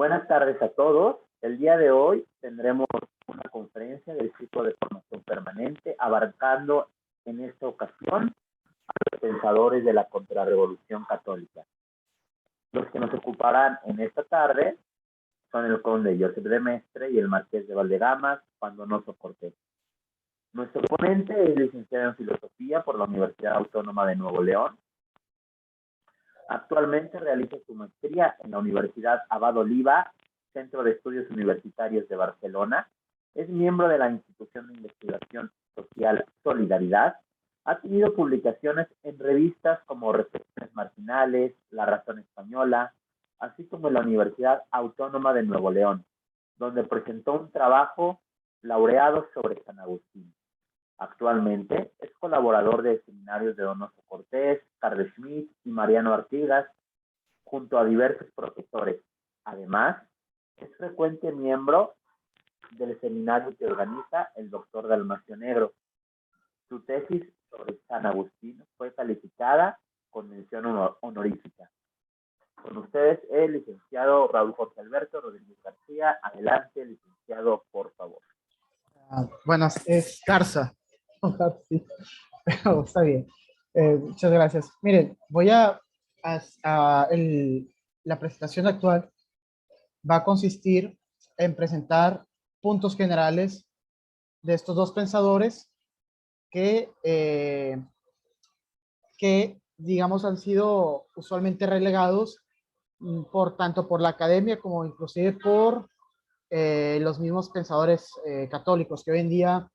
Buenas tardes a todos. El día de hoy tendremos una conferencia del ciclo de formación permanente abarcando en esta ocasión a los pensadores de la contrarrevolución católica. Los que nos ocuparán en esta tarde son el conde Josep de Maistre y el marqués de Valdegamas, Juan Donoso Cortés. Nuestro ponente es licenciado en Filosofía por la Universidad Autónoma de Nuevo León. Actualmente realiza su maestría en la Universidad Abad Oliva, Centro de Estudios Universitarios de Barcelona. Es miembro de la Institución de Investigación Social Solidaridad. Ha tenido publicaciones en revistas como Reflexiones Marginales, La Razón Española, así como en la Universidad Autónoma de Nuevo León, donde presentó un trabajo laureado sobre San Agustín. Actualmente es colaborador de seminarios de Donoso Cortés, Carl Schmitt y Mariano Artigas, junto a diversos profesores. Además, es frecuente miembro del seminario que organiza el doctor Dalmacio Negro. Su tesis sobre San Agustín fue calificada con mención honorífica. Con ustedes el licenciado Raúl Jorge Alberto Rodríguez García. Adelante, licenciado, por favor. Buenas, es Garza. Sí, pero está bien. Muchas gracias. Miren, voy la presentación actual va a consistir en presentar puntos generales de estos dos pensadores que digamos, han sido usualmente relegados tanto por la academia como inclusive por los mismos pensadores católicos, que hoy en día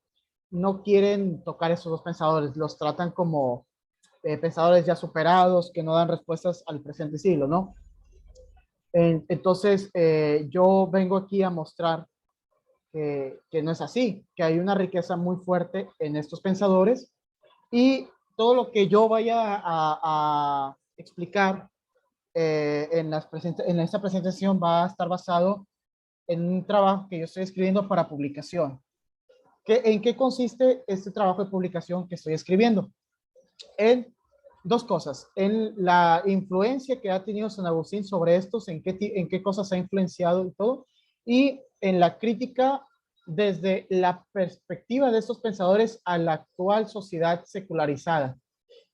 no quieren tocar esos dos pensadores, los tratan como pensadores ya superados, que no dan respuestas al presente siglo, ¿no? Entonces, yo vengo aquí a mostrar que no es así, que hay una riqueza muy fuerte en estos pensadores, y todo lo que yo vaya a explicar en esta presentación va a estar basado en un trabajo que yo estoy escribiendo para publicación. ¿En qué consiste este trabajo de publicación que estoy escribiendo? En dos cosas: en la influencia que ha tenido San Agustín sobre estos, en qué cosas ha influenciado y todo, y en la crítica desde la perspectiva de estos pensadores a la actual sociedad secularizada,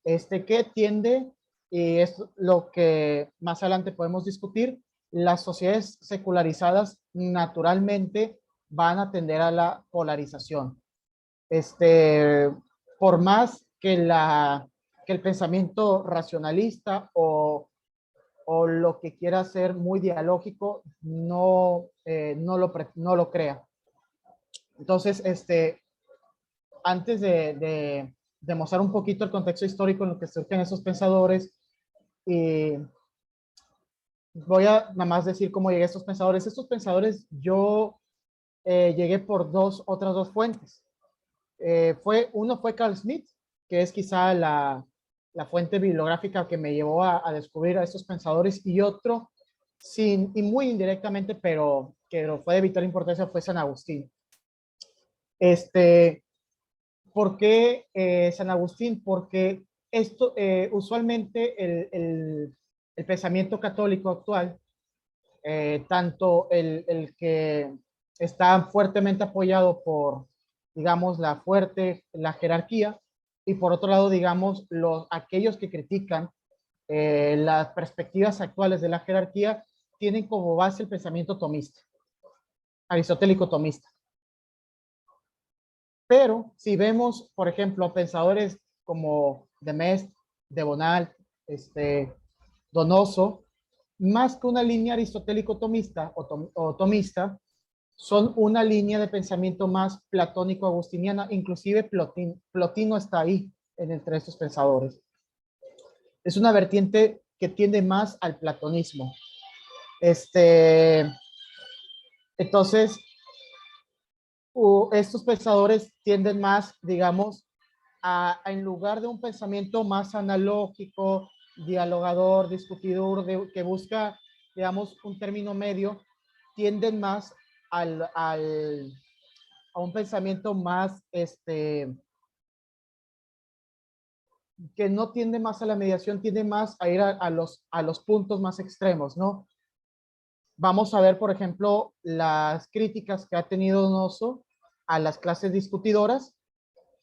que tiende, y es lo que más adelante podemos discutir, las sociedades secularizadas naturalmente van a tender a la polarización. Por más que el pensamiento racionalista o lo que quiera ser muy dialógico no lo crea. Entonces, antes de mostrar un poquito el contexto histórico en el que surgen esos pensadores, voy a nada más decir cómo llegué a estos pensadores. Estos pensadores yo llegué por otras dos fuentes. Uno fue Carl Schmitt, que es quizá la fuente bibliográfica que me llevó a descubrir a estos pensadores, y otro, y muy indirectamente, pero que fue de vital importancia, fue San Agustín. ¿Por qué San Agustín? Porque usualmente el pensamiento católico actual, tanto el que está fuertemente apoyado por, digamos, la jerarquía, y por otro lado, digamos, aquellos que critican las perspectivas actuales de la jerarquía, tienen como base el pensamiento tomista, aristotélico tomista. Pero si vemos, por ejemplo, pensadores como de Maistre, de Bonald, Donoso, más que una línea aristotélico-tomista o tomista, son una línea de pensamiento más platónico-agustiniana. Inclusive Plotino está ahí entre estos pensadores. Es una vertiente que tiende más al platonismo. Entonces, estos pensadores tienden más, digamos, en lugar de un pensamiento más analógico, dialogador, discutidor, que busca, digamos, un término medio, tienden más a un pensamiento más, que no tiende más a la mediación, tiende más a ir a los puntos más extremos, ¿no? vamos a ver, por ejemplo, las críticas que ha tenido Donoso a las clases discutidoras,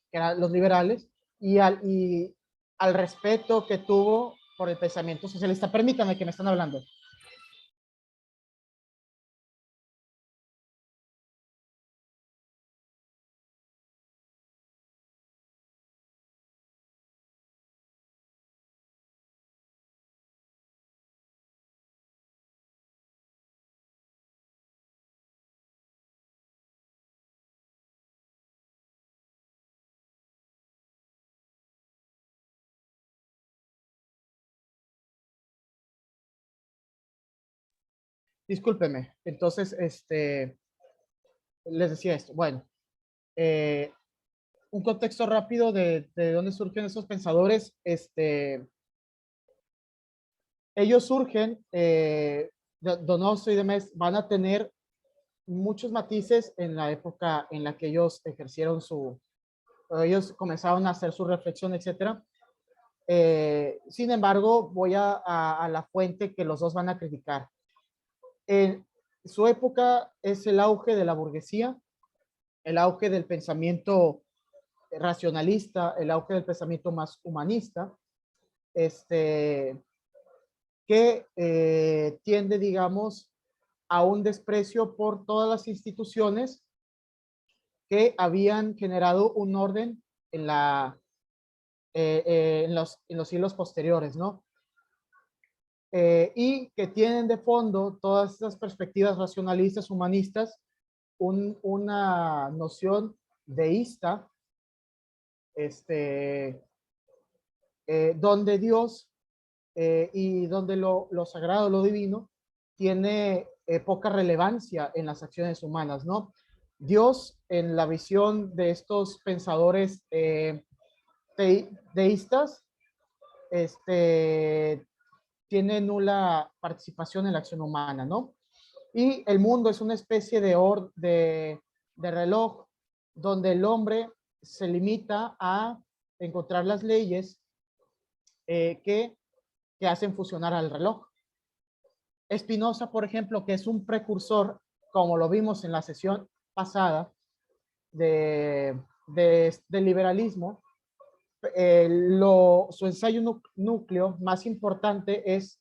que eran los liberales, y al respeto que tuvo por el pensamiento socialista. Permítame que me están hablando. Discúlpeme. Entonces, les decía esto. Bueno, eh, un contexto rápido de dónde surgen esos pensadores. Ellos surgen, Donoso y demás, van a tener muchos matices en la época en la que ellos ejercieron ellos comenzaron a hacer su reflexión, etcétera. Sin embargo, voy a la fuente que los dos van a criticar. En su época es el auge de la burguesía, el auge del pensamiento racionalista, el auge del pensamiento más humanista, que tiende, digamos, a un desprecio por todas las instituciones que habían generado un orden en, en los siglos posteriores, ¿no? Y que tienen de fondo todas estas perspectivas racionalistas, humanistas, una noción deísta, donde Dios y donde lo sagrado, lo divino, tiene poca relevancia en las acciones humanas, ¿no? Dios, en la visión de estos pensadores deístas, tiene nula participación en la acción humana, ¿no? Y el mundo es una especie de reloj donde el hombre se limita a encontrar las leyes que hacen funcionar al reloj. Spinoza, por ejemplo, que es un precursor, como lo vimos en la sesión pasada, del liberalismo, su ensayo núcleo más importante es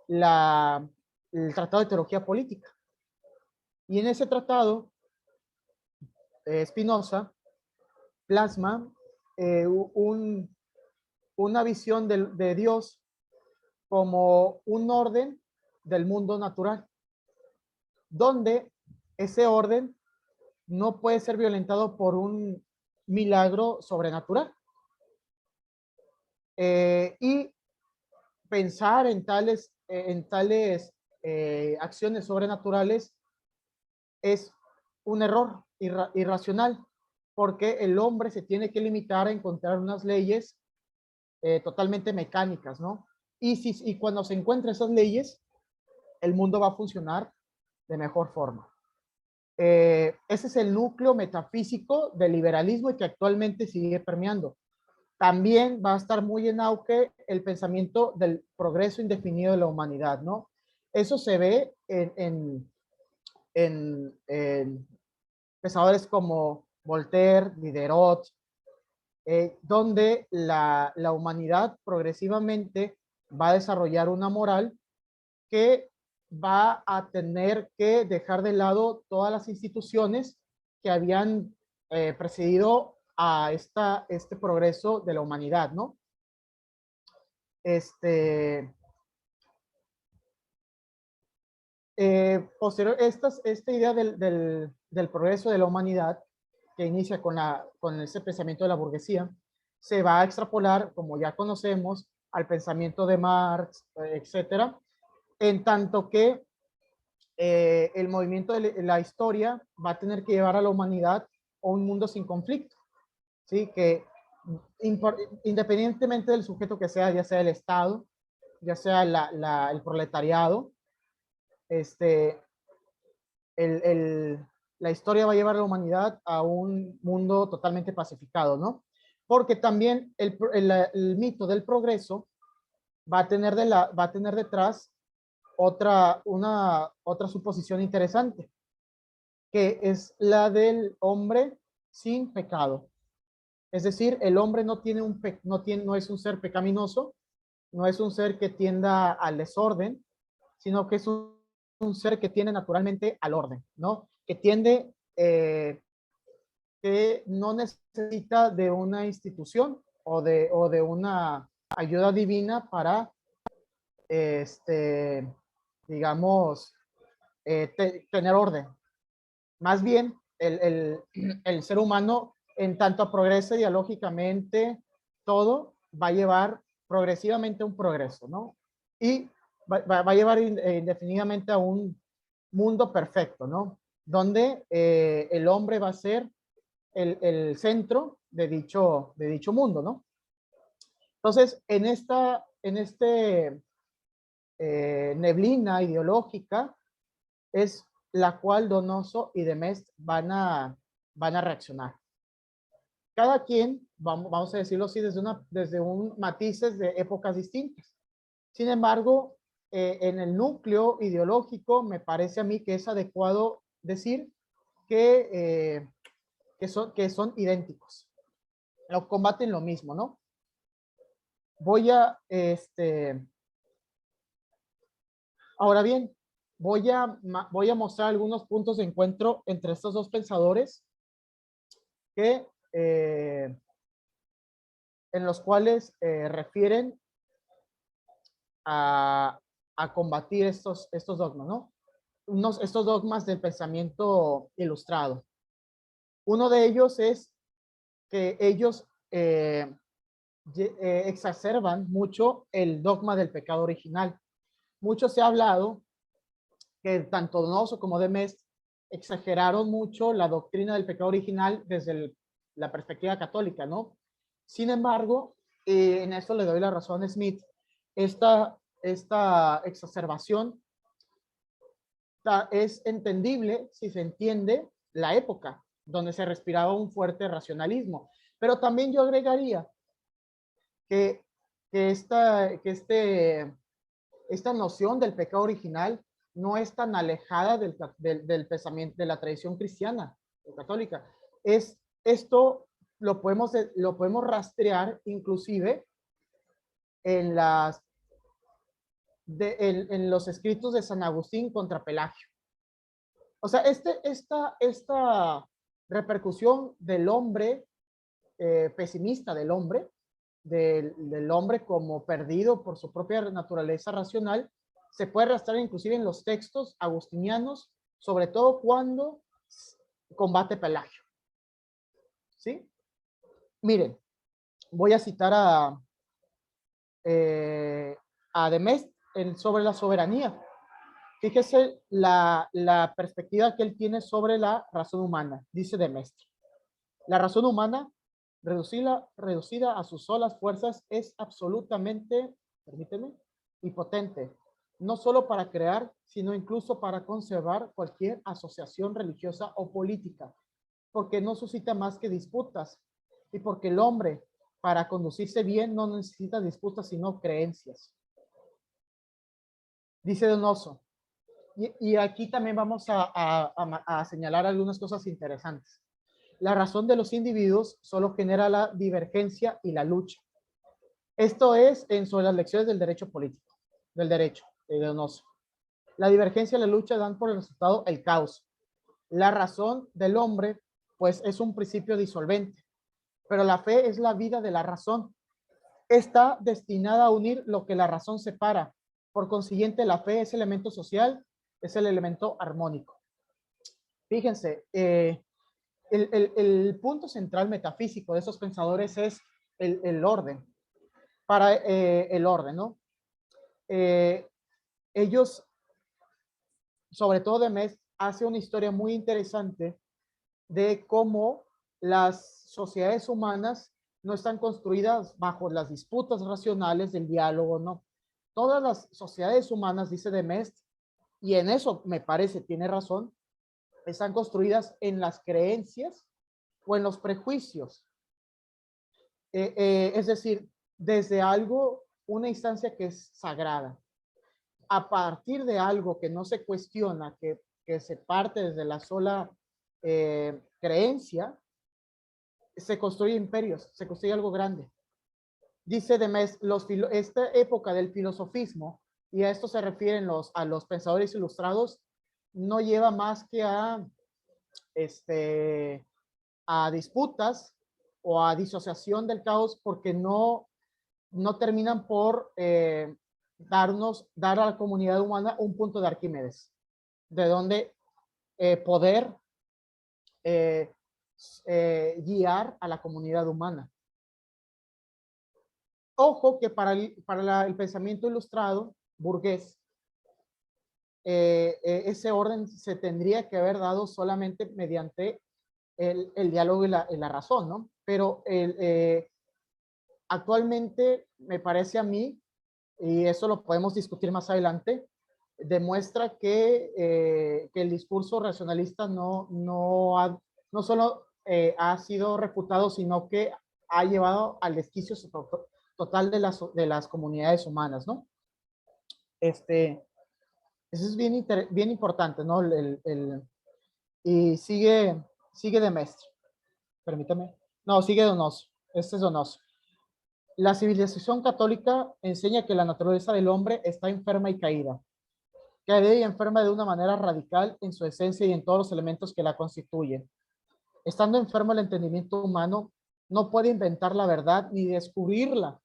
el Tratado de Teología Política. Y en ese tratado, Spinoza plasma una visión de Dios como un orden del mundo natural, donde ese orden no puede ser violentado por un milagro sobrenatural. Y pensar en tales acciones sobrenaturales es un error irracional, porque el hombre se tiene que limitar a encontrar unas leyes totalmente mecánicas, ¿no? Y cuando se encuentran esas leyes, el mundo va a funcionar de mejor forma. Ese es el núcleo metafísico del liberalismo y que actualmente sigue permeando. También va a estar muy en auge el pensamiento del progreso indefinido de la humanidad, ¿no? Eso se ve en pensadores como Voltaire, Diderot, donde la humanidad progresivamente va a desarrollar una moral que va a tener que dejar de lado todas las instituciones que habían precedido a este progreso de la humanidad, ¿no? Posterior, esta idea del progreso de la humanidad, que inicia con ese pensamiento de la burguesía, se va a extrapolar, como ya conocemos, al pensamiento de Marx, etcétera, en tanto que el movimiento de la historia va a tener que llevar a la humanidad a un mundo sin conflicto, ¿sí? Que independientemente del sujeto que sea, ya sea el Estado, ya sea el proletariado, el, el, la historia va a llevar a la humanidad a un mundo totalmente pacificado, ¿no? Porque también el mito del progreso va a tener detrás otra suposición interesante, que es la del hombre sin pecado. Es decir, el hombre no es un ser pecaminoso, no es un ser que tienda al desorden, sino que es un ser que tiende naturalmente al orden, ¿no? Que tiende, que no necesita de una institución o de una ayuda divina para, este, digamos, tener orden. Más bien, el ser humano, en tanto progrese dialógicamente, todo va a llevar progresivamente a un progreso, ¿no? Y va a llevar indefinidamente a un mundo perfecto, ¿no? Donde el hombre va a ser el centro de dicho mundo, ¿no? Entonces, en este neblina ideológica es la cual Donoso y Demest van a reaccionar. Cada quien, vamos a decirlo así, desde un matices de épocas distintas. Sin embargo, en el núcleo ideológico me parece a mí que es adecuado decir que son idénticos. Lo combaten lo mismo, ¿no? Ahora bien, voy a mostrar algunos puntos de encuentro entre estos dos pensadores que, en los cuales refieren a, a combatir estos dogmas, ¿no? Estos dogmas del pensamiento ilustrado. Uno de ellos es que ellos exacerban mucho el dogma del pecado original. Mucho se ha hablado que tanto Donoso como Demest exageraron mucho la doctrina del pecado original desde la perspectiva católica, ¿no? Sin embargo, en esto le doy la razón a Smith, esta exacerbación es entendible si se entiende la época donde se respiraba un fuerte racionalismo. Pero también yo agregaría que esta noción del pecado original no es tan alejada del pensamiento de la tradición cristiana o católica. Esto lo podemos rastrear inclusive en los escritos de San Agustín contra Pelagio. O sea, esta repercusión del hombre, pesimista del hombre, del hombre como perdido por su propia naturaleza racional, se puede rastrear inclusive en los textos agustinianos, sobre todo cuando combate Pelagio. ¿Sí? Miren, voy a citar a Demest sobre la soberanía. Fíjese la perspectiva que él tiene sobre la razón humana. Dice Demest: la razón humana, reducida a sus solas fuerzas, es absolutamente, permíteme, impotente, no solo para crear, sino incluso para conservar cualquier asociación religiosa o política, porque no suscita más que disputas, y porque el hombre, para conducirse bien, no necesita disputas, sino creencias. Dice Donoso, y aquí también vamos a señalar algunas cosas interesantes. La razón de los individuos solo genera la divergencia y la lucha. Esto es sobre las lecciones del derecho político, del derecho de Donoso. La divergencia y la lucha dan por el resultado el caos. La razón del hombre, pues, es un principio disolvente, pero la fe es la vida de la razón. Está destinada a unir lo que la razón separa. Por consiguiente, la fe es elemento social, es el elemento armónico. Fíjense, el punto central metafísico de esos pensadores es el orden, para el orden, ¿no? Ellos, sobre todo Demest, hace una historia muy interesante de cómo las sociedades humanas no están construidas bajo las disputas racionales del diálogo, ¿no? Todas las sociedades humanas, dice Demest, y en eso me parece tiene razón, están construidas en las creencias o en los prejuicios. Es decir, desde algo, una instancia que es sagrada. a partir de algo que no se cuestiona, que se parte desde la sola creencia, se construye imperios, se construye algo grande. Dice Demés, esta época del filosofismo, y a esto se refieren a los pensadores ilustrados, no lleva más que a disputas o a disociación del caos, porque no terminan por dar a la comunidad humana un punto de Arquímedes, de donde poder guiar a la comunidad humana. Ojo que para el pensamiento ilustrado, burgués, ese orden se tendría que haber dado solamente mediante el diálogo y la razón, ¿no? Pero actualmente me parece a mí, y eso lo podemos discutir más adelante, demuestra que el discurso racionalista no solo ha sido refutado, sino que ha llevado al desquicio total de las comunidades humanas, ¿no? Eso es bien importante, ¿no? Y sigue de Mestre. Permítame. No, sigue Donoso. Este es Donoso. La civilización católica enseña que la naturaleza del hombre está enferma y caída, caída y enferma de una manera radical en su esencia y en todos los elementos que la constituyen. Estando enfermo el entendimiento humano, no puede inventar la verdad ni descubrirla,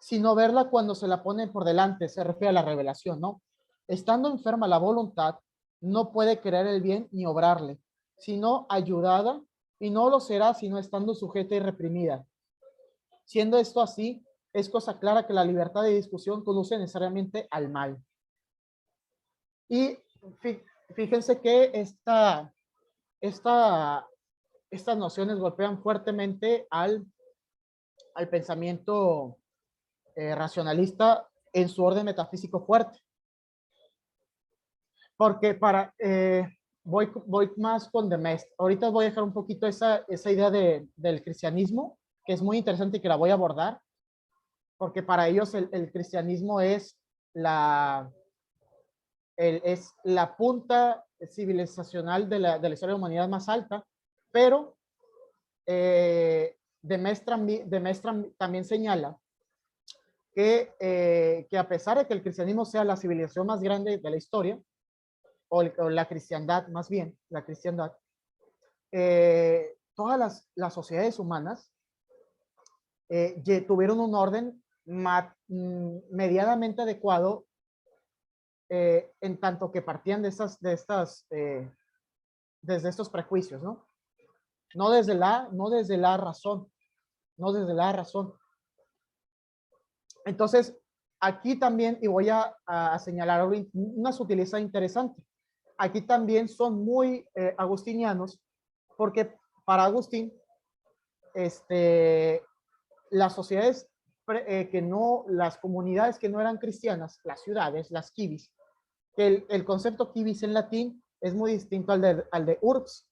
sino verla cuando se la pone por delante, se refiere a la revelación, ¿no? Estando enferma la voluntad, no puede creer el bien ni obrarle, sino ayudada, y no lo será sino estando sujeta y reprimida. Siendo esto así, es cosa clara que la libertad de discusión conduce necesariamente al mal. Y fíjense que estas nociones golpean fuertemente al pensamiento racionalista en su orden metafísico fuerte. Porque voy más con Demest. Ahorita voy a dejar un poquito esa idea del cristianismo, que es muy interesante y que la voy a abordar, porque para ellos el cristianismo es la punta civilizacional de la historia de la humanidad más alta, pero Demest también señala que a pesar de que el cristianismo sea la civilización más grande de la historia, o la cristiandad más bien, la cristiandad, todas las sociedades humanas tuvieron un orden medianamente adecuado, en tanto que partían desde estos prejuicios, ¿no? No desde la razón. Entonces, aquí también, y voy a señalar una sutileza interesante, aquí también son muy agustinianos, porque para Agustín, las sociedades las comunidades que no eran cristianas, las ciudades, las civis, que el concepto civis en latín es muy distinto al de urbs.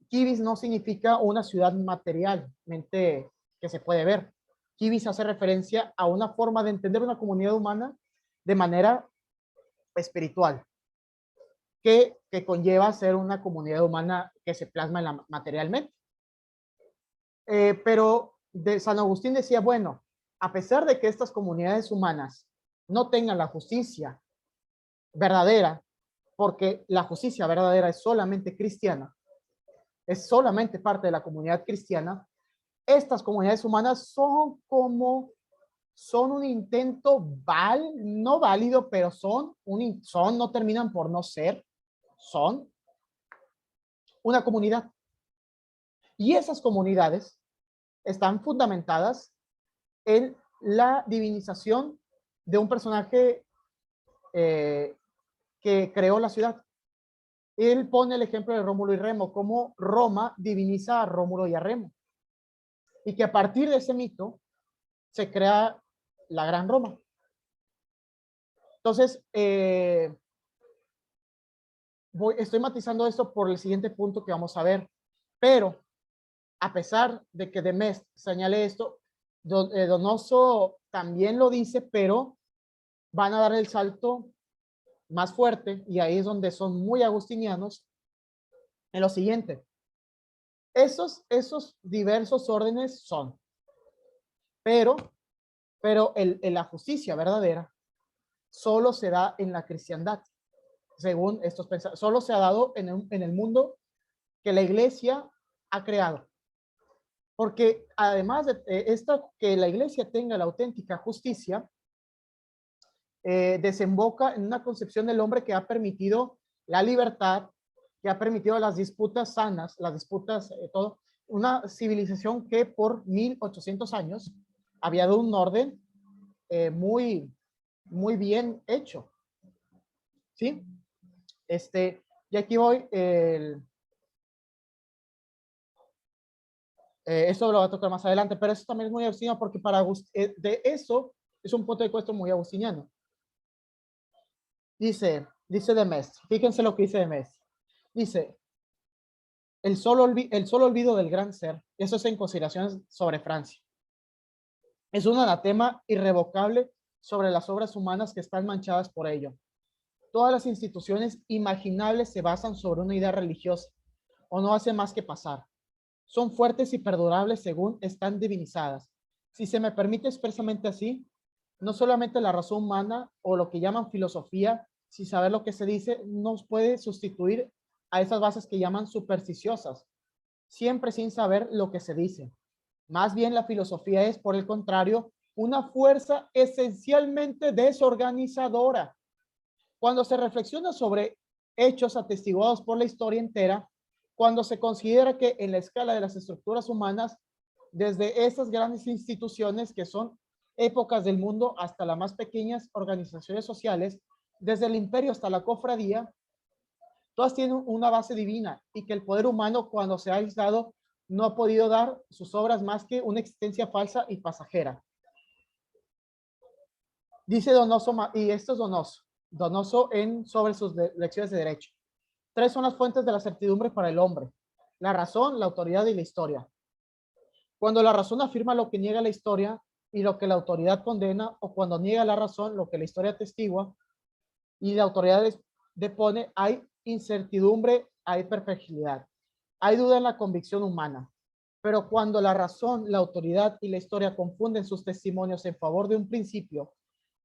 Civis no significa una ciudad materialmente que se puede ver. Civis hace referencia a una forma de entender una comunidad humana de manera espiritual, que conlleva ser una comunidad humana que se plasma materialmente. Pero San Agustín decía, bueno, a pesar de que estas comunidades humanas no tengan la justicia verdadera, porque la justicia verdadera es solamente cristiana, es solamente parte de la comunidad cristiana, estas comunidades humanas son un intento no válido, pero no terminan por no ser, son una comunidad. Y esas comunidades están fundamentadas en la divinización de un personaje que creó la ciudad. Él pone el ejemplo de Rómulo y Remo, cómo Roma diviniza a Rómulo y a Remo, y que a partir de ese mito se crea la Gran Roma. Entonces, estoy matizando esto por el siguiente punto que vamos a ver, pero a pesar de que Demest señale esto, Donoso también lo dice, pero van a dar el salto más fuerte, y ahí es donde son muy agustinianos, en lo siguiente. Esos diversos órdenes son, pero la justicia verdadera solo se da en la cristiandad, según estos pensadores, solo se ha dado en el mundo que la iglesia ha creado. Porque además de esto, que la iglesia tenga la auténtica justicia, desemboca en una concepción del hombre que ha permitido la libertad, que ha permitido las disputas sanas, las disputas, todo, una civilización que por 1800 años había dado un orden muy, muy bien hecho. ¿Sí? Y aquí voy, eso lo va a tocar más adelante, pero eso también es muy agustiniano porque de eso es un punto de vista muy agustiniano. Dice de Mestre, fíjense lo que dice de Mestre. Dice, el solo olvido del gran ser, eso es en consideraciones sobre Francia. Es un anatema irrevocable sobre las obras humanas que están manchadas por ello. Todas las instituciones imaginables se basan sobre una idea religiosa o no hace más que pasar. Son fuertes y perdurables según están divinizadas. Si se me permite expresamente así, no solamente la razón humana o lo que llaman filosofía, sin saber lo que se dice, nos puede sustituir a esas bases que llaman supersticiosas, siempre sin saber lo que se dice. Más bien la filosofía es, por el contrario, una fuerza esencialmente desorganizadora. Cuando se reflexiona sobre hechos atestiguados por la historia entera, cuando se considera que en la escala de las estructuras humanas, desde esas grandes instituciones que son épocas del mundo hasta las más pequeñas organizaciones sociales, desde el imperio hasta la cofradía, todas tienen una base divina y que el poder humano cuando se ha aislado no ha podido dar sus obras más que una existencia falsa y pasajera. Dice Donoso, y esto es Donoso sobre sus lecciones de derecho. 3 son las fuentes de la certidumbre para el hombre: la razón, la autoridad y la historia. Cuando la razón afirma lo que niega la historia y lo que la autoridad condena, o cuando niega la razón lo que la historia atestigua y la autoridad depone, hay incertidumbre, hay perplejidad, hay duda en la convicción humana. Pero cuando la razón, la autoridad y la historia confunden sus testimonios en favor de un principio,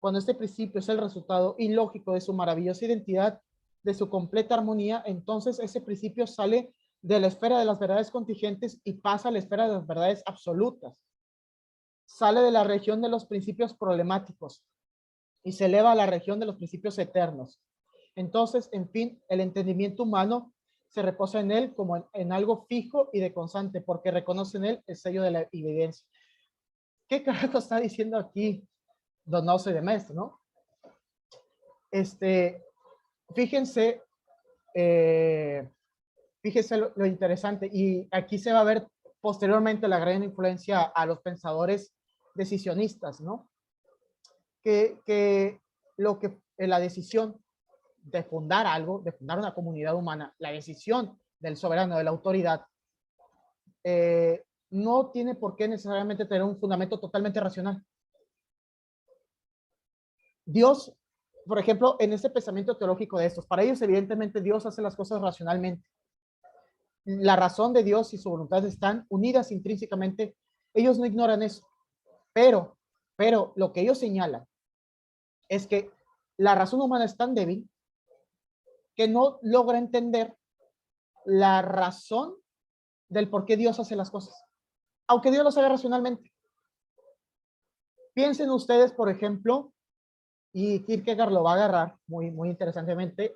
cuando este principio es el resultado ilógico de su maravillosa identidad, de su completa armonía, entonces ese principio sale de la esfera de las verdades contingentes y pasa a la esfera de las verdades absolutas. Sale de la región de los principios problemáticos y se eleva a la región de los principios eternos. Entonces, en fin, el entendimiento humano se reposa en él como en algo fijo y de constante, porque reconoce en él el sello de la evidencia. ¿Qué carajo está diciendo aquí Donoso de Mestre, no? Fíjense, fíjense lo interesante, y aquí se va a ver posteriormente la gran influencia a los pensadores decisionistas, ¿no? Que la decisión de fundar algo, de fundar una comunidad humana, la decisión del soberano, de la autoridad, no tiene por qué necesariamente tener un fundamento totalmente racional. Dios, por ejemplo, en este pensamiento teológico de estos, para ellos evidentemente Dios hace las cosas racionalmente. La razón de Dios y su voluntad están unidas intrínsecamente. Ellos no ignoran eso. Pero lo que ellos señalan es que la razón humana es tan débil que no logra entender la razón del por qué Dios hace las cosas, aunque Dios lo haga racionalmente. Piensen ustedes, por ejemplo, y Kierkegaard lo va a agarrar muy, muy interesantemente,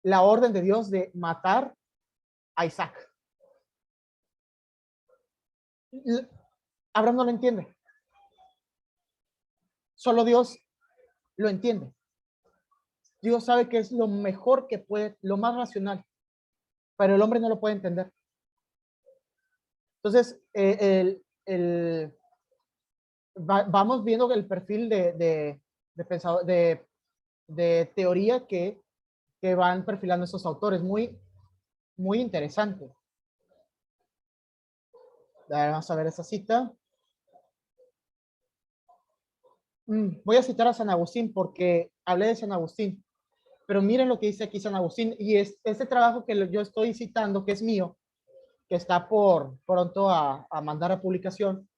la orden de Dios de matar a Isaac. Abraham no lo entiende. Solo Dios lo entiende. Dios sabe que es lo mejor que puede, lo más racional, pero el hombre no lo puede entender. Entonces, vamos viendo el perfil de teoría que van perfilando esos autores. Muy, muy interesante. Vamos a ver esa cita. Voy a citar a San Agustín porque hablé de San Agustín. Pero miren lo que dice aquí San Agustín, y es este trabajo que yo estoy citando, que es mío, que está por pronto a mandar a publicación,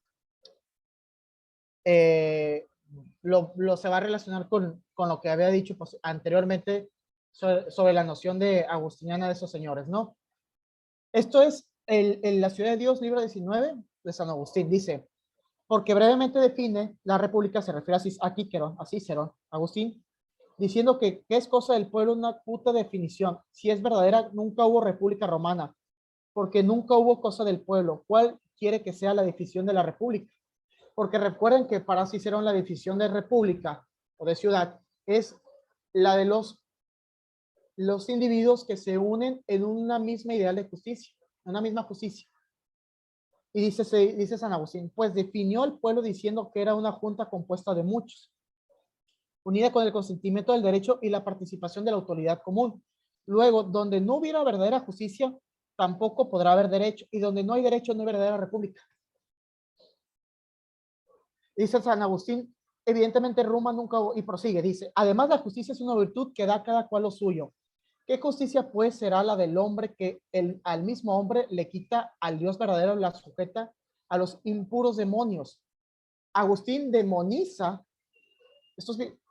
lo se va a relacionar con lo que había dicho pues, anteriormente sobre la noción de agustiniana de esos señores, ¿no? Esto es la Ciudad de Dios, libro 19 de San Agustín. Dice, porque brevemente define la república, se refiere a Cícero, Agustín, diciendo que es cosa del pueblo una puta definición. Si es verdadera, nunca hubo república romana, porque nunca hubo cosa del pueblo. ¿Cuál quiere que sea la definición de la república? Porque recuerden que para Cicerón la definición de república o de ciudad es la de los individuos que se unen en una misma ideal de justicia, una misma justicia. Y dice San Agustín, pues definió el pueblo diciendo que era una junta compuesta de muchos, unida con el consentimiento del derecho y la participación de la autoridad común. Luego, donde no hubiera verdadera justicia, tampoco podrá haber derecho, y donde no hay derecho, no hay verdadera república. Dice San Agustín, evidentemente Roma nunca, y prosigue, dice, además la justicia es una virtud que da a cada cual lo suyo. ¿Qué justicia pues será la del hombre que al mismo hombre le quita al Dios verdadero, la sujeta a los impuros demonios? Agustín demoniza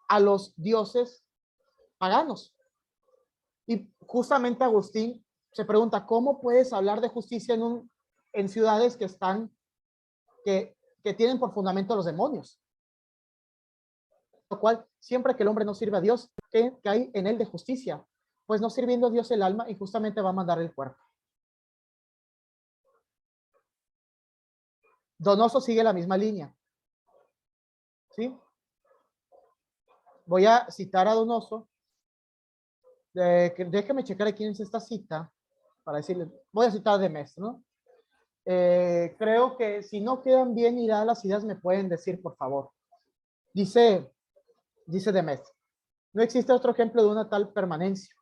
a los dioses paganos. Y justamente Agustín se pregunta, ¿cómo puedes hablar de justicia en ciudades que tienen por fundamento a los demonios? Lo cual, siempre que el hombre no sirve a Dios, ¿qué hay en él de justicia? Pues no sirviendo a Dios el alma y justamente va a mandar el cuerpo. Donoso sigue la misma línea. ¿Sí? Voy a citar a Donoso. Déjeme checar aquí en esta cita para decirle, voy a citar de Mestre, ¿no? Creo que si no quedan bien y dadas las ideas me pueden decir, por favor. Dice de Mestre, no existe otro ejemplo de una tal permanencia.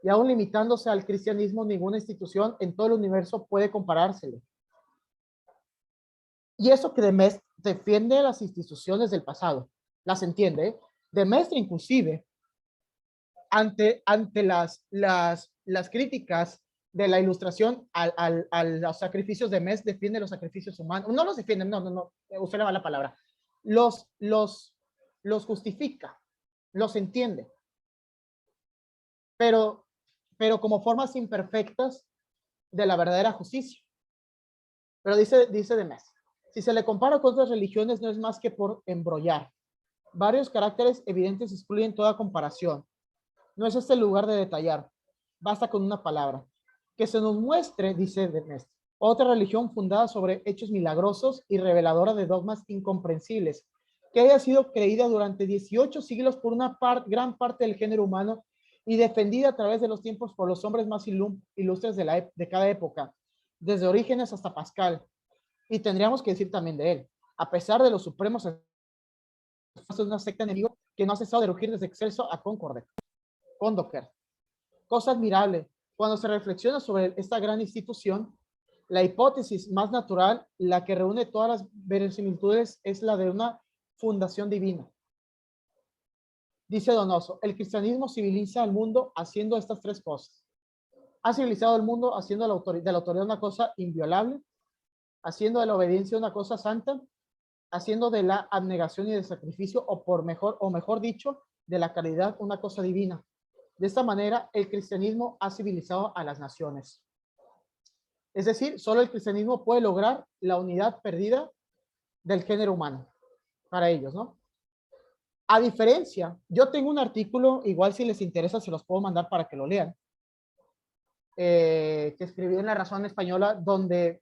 Y aún limitándose al cristianismo, ninguna institución en todo el universo puede comparársele. Y eso que de Mestre defiende las instituciones del pasado, las entiende. De Mestre inclusive, ante las críticas de la ilustración a los sacrificios de Mestre, defiende los sacrificios humanos. No los defiende, no, usted le va la palabra. Los justifica, los entiende. Pero como formas imperfectas de la verdadera justicia. Pero dice de Mestre, si se le compara con otras religiones no es más que por embrollar. Varios caracteres evidentes excluyen toda comparación. No es este el lugar de detallar. Basta con una palabra. Que se nos muestre, dice de Mestre, otra religión fundada sobre hechos milagrosos y reveladora de dogmas incomprensibles, que haya sido creída durante 18 siglos por una gran parte del género humano y defendida a través de los tiempos por los hombres más ilustres de cada época, desde Orígenes hasta Pascal. Y tendríamos que decir también de él, a pesar de los supremos esfuerzos de una secta enemigo que no ha cesado de rugir desde Excelso a Condoker. Cosa admirable. Cuando se reflexiona sobre esta gran institución, la hipótesis más natural, la que reúne todas las verosimilitudes, es la de una fundación divina. Dice Donoso, el cristianismo civiliza al mundo haciendo estas tres cosas. Ha civilizado al mundo haciendo de la autoridad una cosa inviolable, haciendo de la obediencia una cosa santa, haciendo de la abnegación y del sacrificio, o mejor dicho, de la caridad una cosa divina. De esta manera, el cristianismo ha civilizado a las naciones. Es decir, solo el cristianismo puede lograr la unidad perdida del género humano para ellos, ¿no? A diferencia, yo tengo un artículo, igual si les interesa se los puedo mandar para que lo lean, que escribí en La Razón Española, donde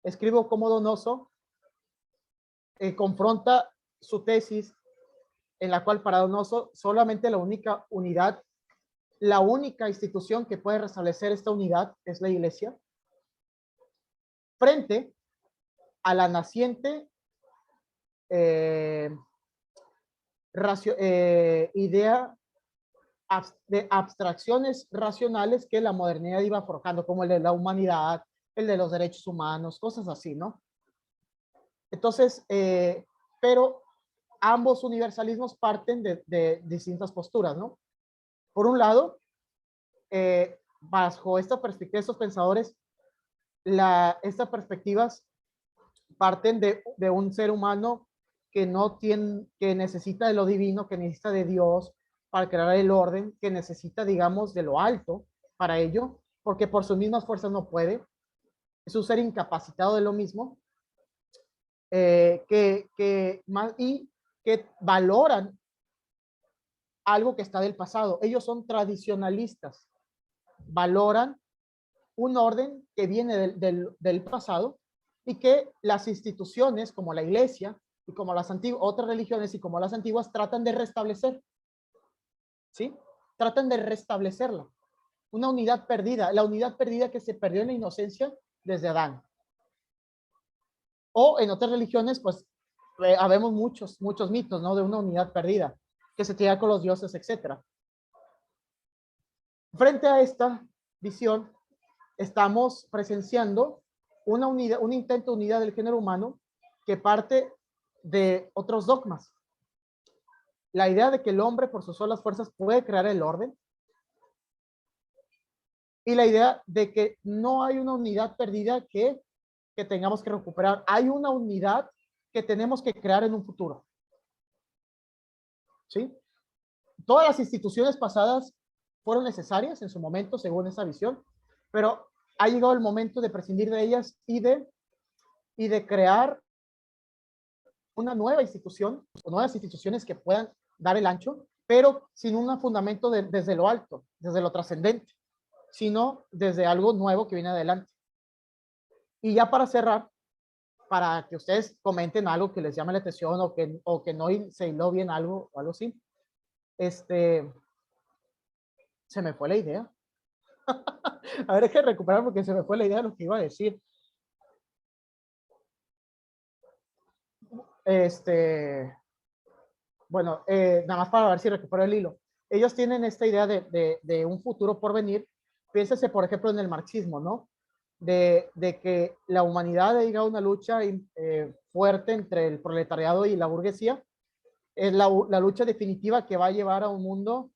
escribo cómo Donoso confronta su tesis, en la cual para Donoso solamente la única unidad, la única institución que puede restablecer esta unidad es la Iglesia, frente a la naciente idea de abstracciones racionales que la modernidad iba forjando, como el de la humanidad, el de los derechos humanos, cosas así, ¿no? Entonces, pero ambos universalismos parten de distintas posturas, ¿no? Por un lado, bajo esta perspectiva, estos pensadores, estas perspectivas parten de un ser humano que no tiene, que necesita de lo divino, que necesita de Dios para crear el orden, que necesita, digamos, de lo alto para ello, porque por sus mismas fuerzas no puede. Es un ser incapacitado de lo mismo, y que valoran algo que está del pasado. Ellos son tradicionalistas, valoran un orden que viene del pasado y que las instituciones como la iglesia y como las otras religiones y como las antiguas tratan de restablecer, ¿sí? Tratan de restablecerla. Una unidad perdida, la unidad perdida que se perdió en la inocencia desde Adán. O en otras religiones, pues, habemos muchos mitos, ¿no? De una unidad perdida, que se tiene con los dioses, etcétera. Frente a esta visión, estamos presenciando un intento de unidad del género humano que parte de otros dogmas. La idea de que el hombre por sus solas fuerzas puede crear el orden, y la idea de que no hay una unidad perdida que tengamos que recuperar. Hay una unidad que tenemos que crear en un futuro. ¿Sí? Todas las instituciones pasadas fueron necesarias en su momento, según esa visión, pero ha llegado el momento de prescindir de ellas y de crear una nueva institución o nuevas instituciones que puedan dar el ancho, pero sin un fundamento desde lo alto, desde lo trascendente, sino desde algo nuevo que viene adelante. Y ya para cerrar, para que ustedes comenten algo que les llame la atención o que no se hiló bien algo o algo así, se me fue la idea. A ver, hay que recuperar porque se me fue la idea de lo que iba a decir. Bueno, nada más para ver si recupero el hilo. Ellos tienen esta idea de un futuro por venir. Piénsese, por ejemplo, en el marxismo, ¿no? De que la humanidad ha llegado a una lucha fuerte entre el proletariado y la burguesía. Es la lucha definitiva que va a llevar a un mundo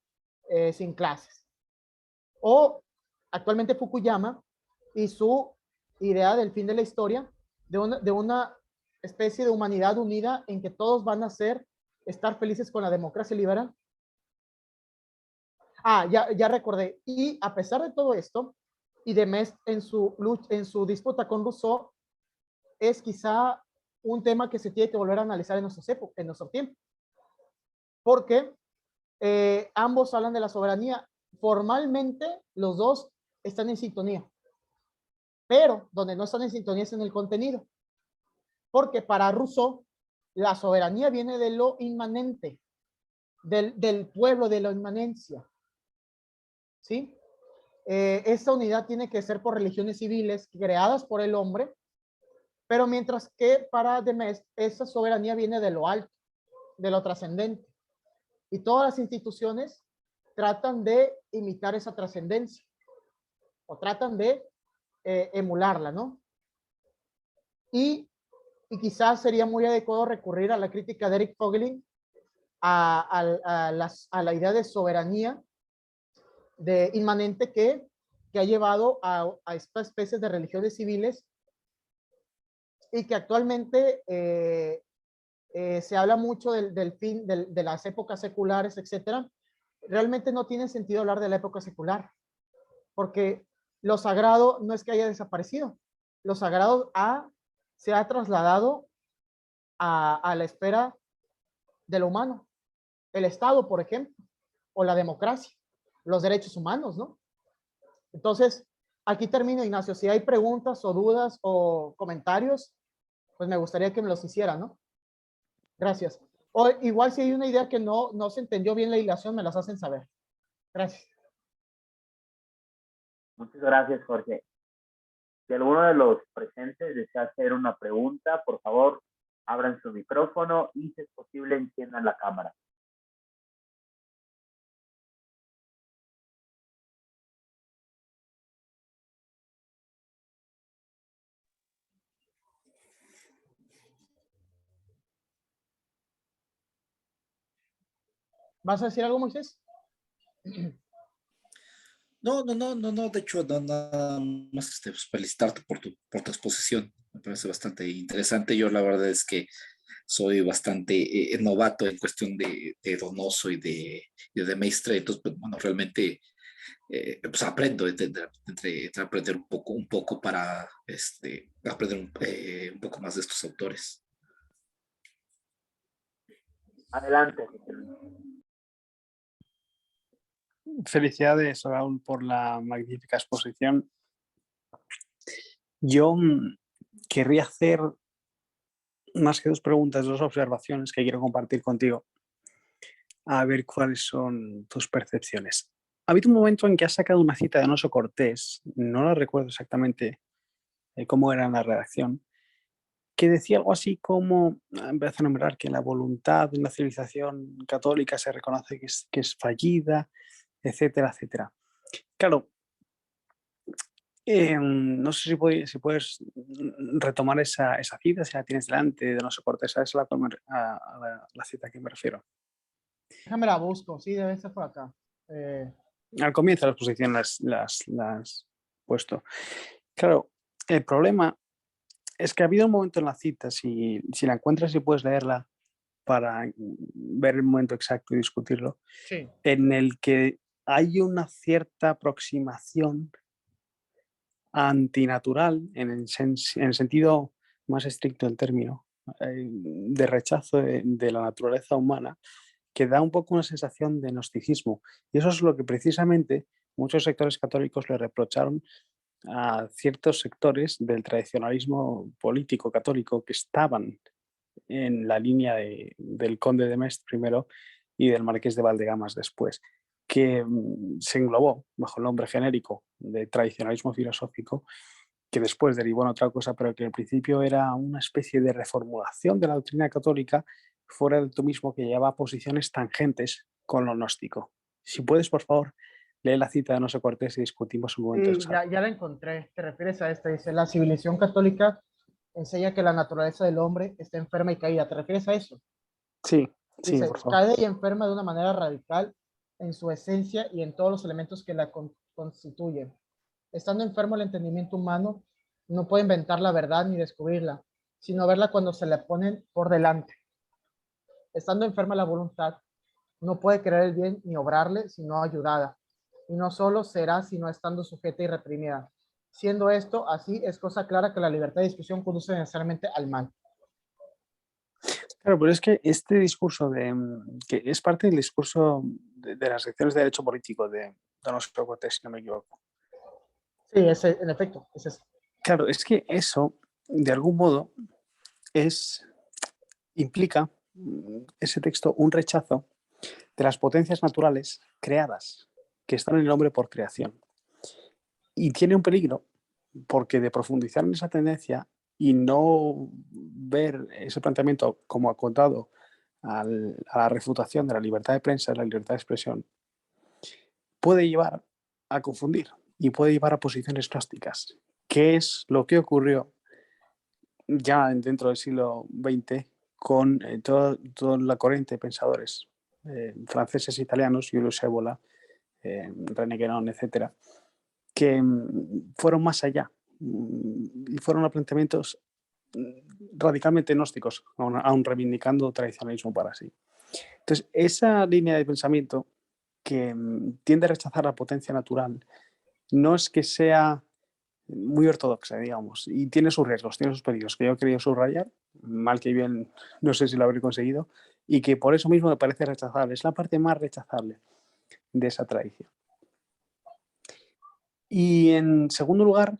sin clases. O actualmente Fukuyama y su idea del fin de la historia, de una especie de humanidad unida en que todos van a estar felices con la democracia liberal. Ya recordé. Y a pesar de todo esto, y de Mest en su disputa con Rousseau, es quizá un tema que se tiene que volver a analizar en nuestro tiempo. Porque ambos hablan de la soberanía. Formalmente, los dos están en sintonía. Pero donde no están en sintonía es en el contenido. Porque para Rousseau, la soberanía viene de lo inmanente, del pueblo, de la inmanencia. ¿Sí? Esta unidad tiene que ser por religiones civiles creadas por el hombre, pero mientras que para Demest, esa soberanía viene de lo alto, de lo trascendente. Y todas las instituciones tratan de imitar esa trascendencia o tratan de emularla, ¿no? Y quizás sería muy adecuado recurrir a la crítica de Eric Voegelin a la idea de soberanía de inmanente que ha llevado a estas especies de religiones civiles y que actualmente se habla mucho del fin de las épocas seculares, etcétera. Realmente no tiene sentido hablar de la época secular, porque lo sagrado no es que haya desaparecido, lo sagrado se ha trasladado a la esfera de lo humano, el Estado, por ejemplo, o la democracia, los derechos humanos, ¿no? Entonces, aquí termino, Ignacio. Si hay preguntas o dudas o comentarios, pues me gustaría que me los hicieran, ¿no? Gracias. O igual si hay una idea que no se entendió bien la hilación, me las hacen saber. Gracias. Muchas gracias, Jorge. Si alguno de los presentes desea hacer una pregunta, por favor, abran su micrófono y, si es posible, enciendan la cámara. ¿Vas a decir algo, Moisés? No, de hecho, nada más pues, felicitarte por tu exposición. Me parece bastante interesante. Yo la verdad es que soy bastante novato en cuestión de Donoso y de Maestre, entonces, pues, bueno, realmente pues aprendo entre aprender un poco para aprender un poco más de estos autores. Adelante, José Luis. Felicidades, Raúl, por la magnífica exposición. Yo querría hacer más que 2 preguntas, 2 observaciones que quiero compartir contigo, a ver cuáles son tus percepciones. Ha habido un momento en que has sacado una cita de Donoso Cortés, no la recuerdo exactamente cómo era en la redacción, que decía algo así como, empieza a nombrar que la voluntad de una civilización católica se reconoce que es fallida, etcétera, etcétera. Claro, no sé si puedes retomar esa cita, si la tienes delante, de Donoso Cortés, es a la cita a que me refiero. Déjame la busco, sí, debe ser por acá. Al comienzo de la exposición las puesto. Claro, el problema es que ha habido un momento en la cita, si la encuentras y puedes leerla para ver el momento exacto y discutirlo, Sí. en el que hay una cierta aproximación antinatural en el sentido más estricto del término, de rechazo de la naturaleza humana, que da un poco una sensación de gnosticismo. Y eso es lo que precisamente muchos sectores católicos le reprocharon a ciertos sectores del tradicionalismo político católico que estaban en la línea del conde de Mest primero y del marqués de Valdegamas después, que se englobó bajo el nombre genérico de tradicionalismo filosófico, que después derivó en otra cosa, pero que al principio era una especie de reformulación de la doctrina católica fuera del tomismo que llevaba posiciones tangentes con lo gnóstico. Si puedes, por favor, lee la cita de Donoso Cortés y discutimos un momento Sí, exacto. ya la encontré. Te refieres a esta. Dice, la civilización católica enseña que la naturaleza del hombre está enferma y caída. ¿Te refieres a eso? Sí, sí, Dice, por favor. cae y enferma de una manera radical en su esencia y en todos los elementos que la constituyen. Estando enfermo el entendimiento humano, no puede inventar la verdad ni descubrirla, sino verla cuando se le ponen por delante. Estando enferma la voluntad, no puede querer el bien ni obrarle, sino ayudada. Y no solo será, sino estando sujeta y reprimida. Siendo esto así, es cosa clara que la libertad de discusión conduce necesariamente al mal. Claro, pero es que este discurso que es parte del discurso de las secciones de derecho político de Donoso Cortés, si no me equivoco. Sí, en efecto, es eso. Claro, es que eso, de algún modo, implica ese texto un rechazo de las potencias naturales creadas, que están en el hombre por creación. Y tiene un peligro, porque de profundizar en esa tendencia y no ver ese planteamiento como acotado a la refutación de la libertad de prensa, de la libertad de expresión, puede llevar a confundir y puede llevar a posiciones gnósticas, que es lo que ocurrió ya dentro del siglo XX con toda la corriente de pensadores franceses e italianos, Julius Evola, René Guénon, etcétera, que fueron más allá y fueron a planteamientos radicalmente gnósticos, aún reivindicando tradicionalismo para sí. Entonces, esa línea de pensamiento que tiende a rechazar la potencia natural no es que sea muy ortodoxa, digamos, y tiene sus riesgos, tiene sus peligros, que yo he querido subrayar, mal que bien, no sé si lo habré conseguido, y que por eso mismo me parece rechazable. Es la parte más rechazable de esa tradición. Y en segundo lugar,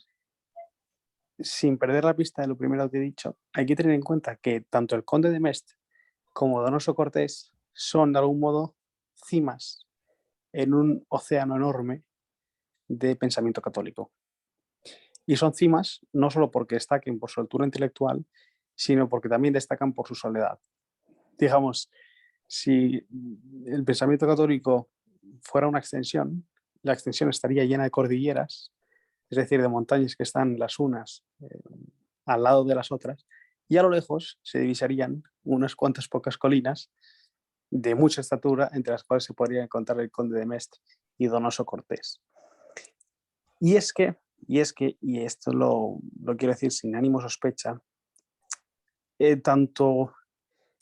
sin perder la pista de lo primero que he dicho, hay que tener en cuenta que tanto el conde de Mest como Donoso Cortés son de algún modo cimas en un océano enorme de pensamiento católico. Y son cimas no solo porque destaquen por su altura intelectual, sino porque también destacan por su soledad. Digamos, si el pensamiento católico fuera una extensión, la extensión estaría llena de cordilleras, es decir, de montañas que están las unas al lado de las otras, y a lo lejos se divisarían unas cuantas pocas colinas de mucha estatura, entre las cuales se podría encontrar el conde de Mestre y Donoso Cortés. y esto lo quiero decir sin ánimo de sospecha, tanto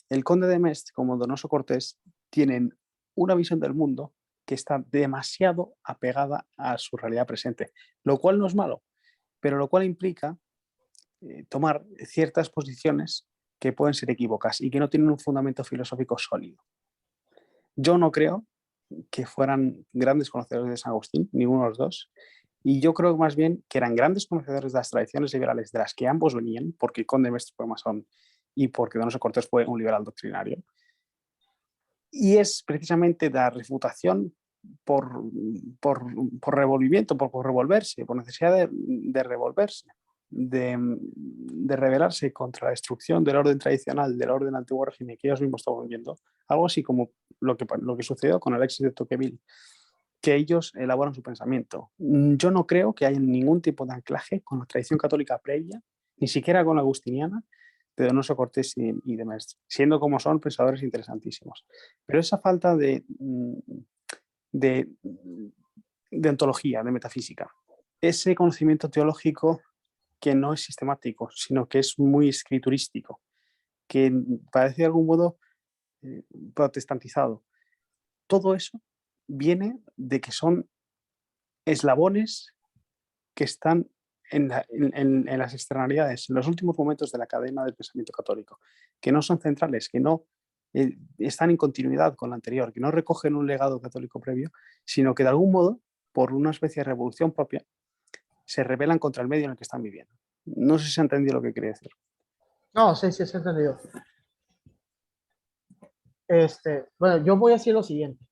el conde de Mestre como Donoso Cortés tienen una visión del mundo que está demasiado apegada a su realidad presente, lo cual no es malo, pero lo cual implica tomar ciertas posiciones que pueden ser equívocas y que no tienen un fundamento filosófico sólido. Yo no creo que fueran grandes conocedores de San Agustín, ninguno de los dos, y yo creo más bien que eran grandes conocedores de las tradiciones liberales de las que ambos venían, porque el conde de Mestre fue masón y porque Donoso Cortés fue un liberal doctrinario. Y es precisamente la refutación por revolvimiento, por revolverse, por necesidad de revolverse, de rebelarse contra la destrucción del orden tradicional, del orden antiguo régimen que ellos mismos estaban viendo. Algo así como lo que sucedió con Alexis de Tocqueville, que ellos elaboran su pensamiento. Yo no creo que haya ningún tipo de anclaje con la tradición católica previa, ni siquiera con la agustiniana, de Donoso Cortés y de Mestre, siendo como son pensadores interesantísimos. Pero esa falta de ontología, de metafísica, ese conocimiento teológico que no es sistemático, sino que es muy escriturístico, que parece de algún modo protestantizado. Todo eso viene de que son eslabones que están en las externalidades, en los últimos momentos de la cadena del pensamiento católico, que no son centrales, que no están en continuidad con la anterior, que no recogen un legado católico previo, sino que de algún modo, por una especie de revolución propia, se rebelan contra el medio en el que están viviendo. No sé si se ha entendido lo que quería decir. No, sí, sí, se ha entendido. Bueno, yo voy a decir lo siguiente.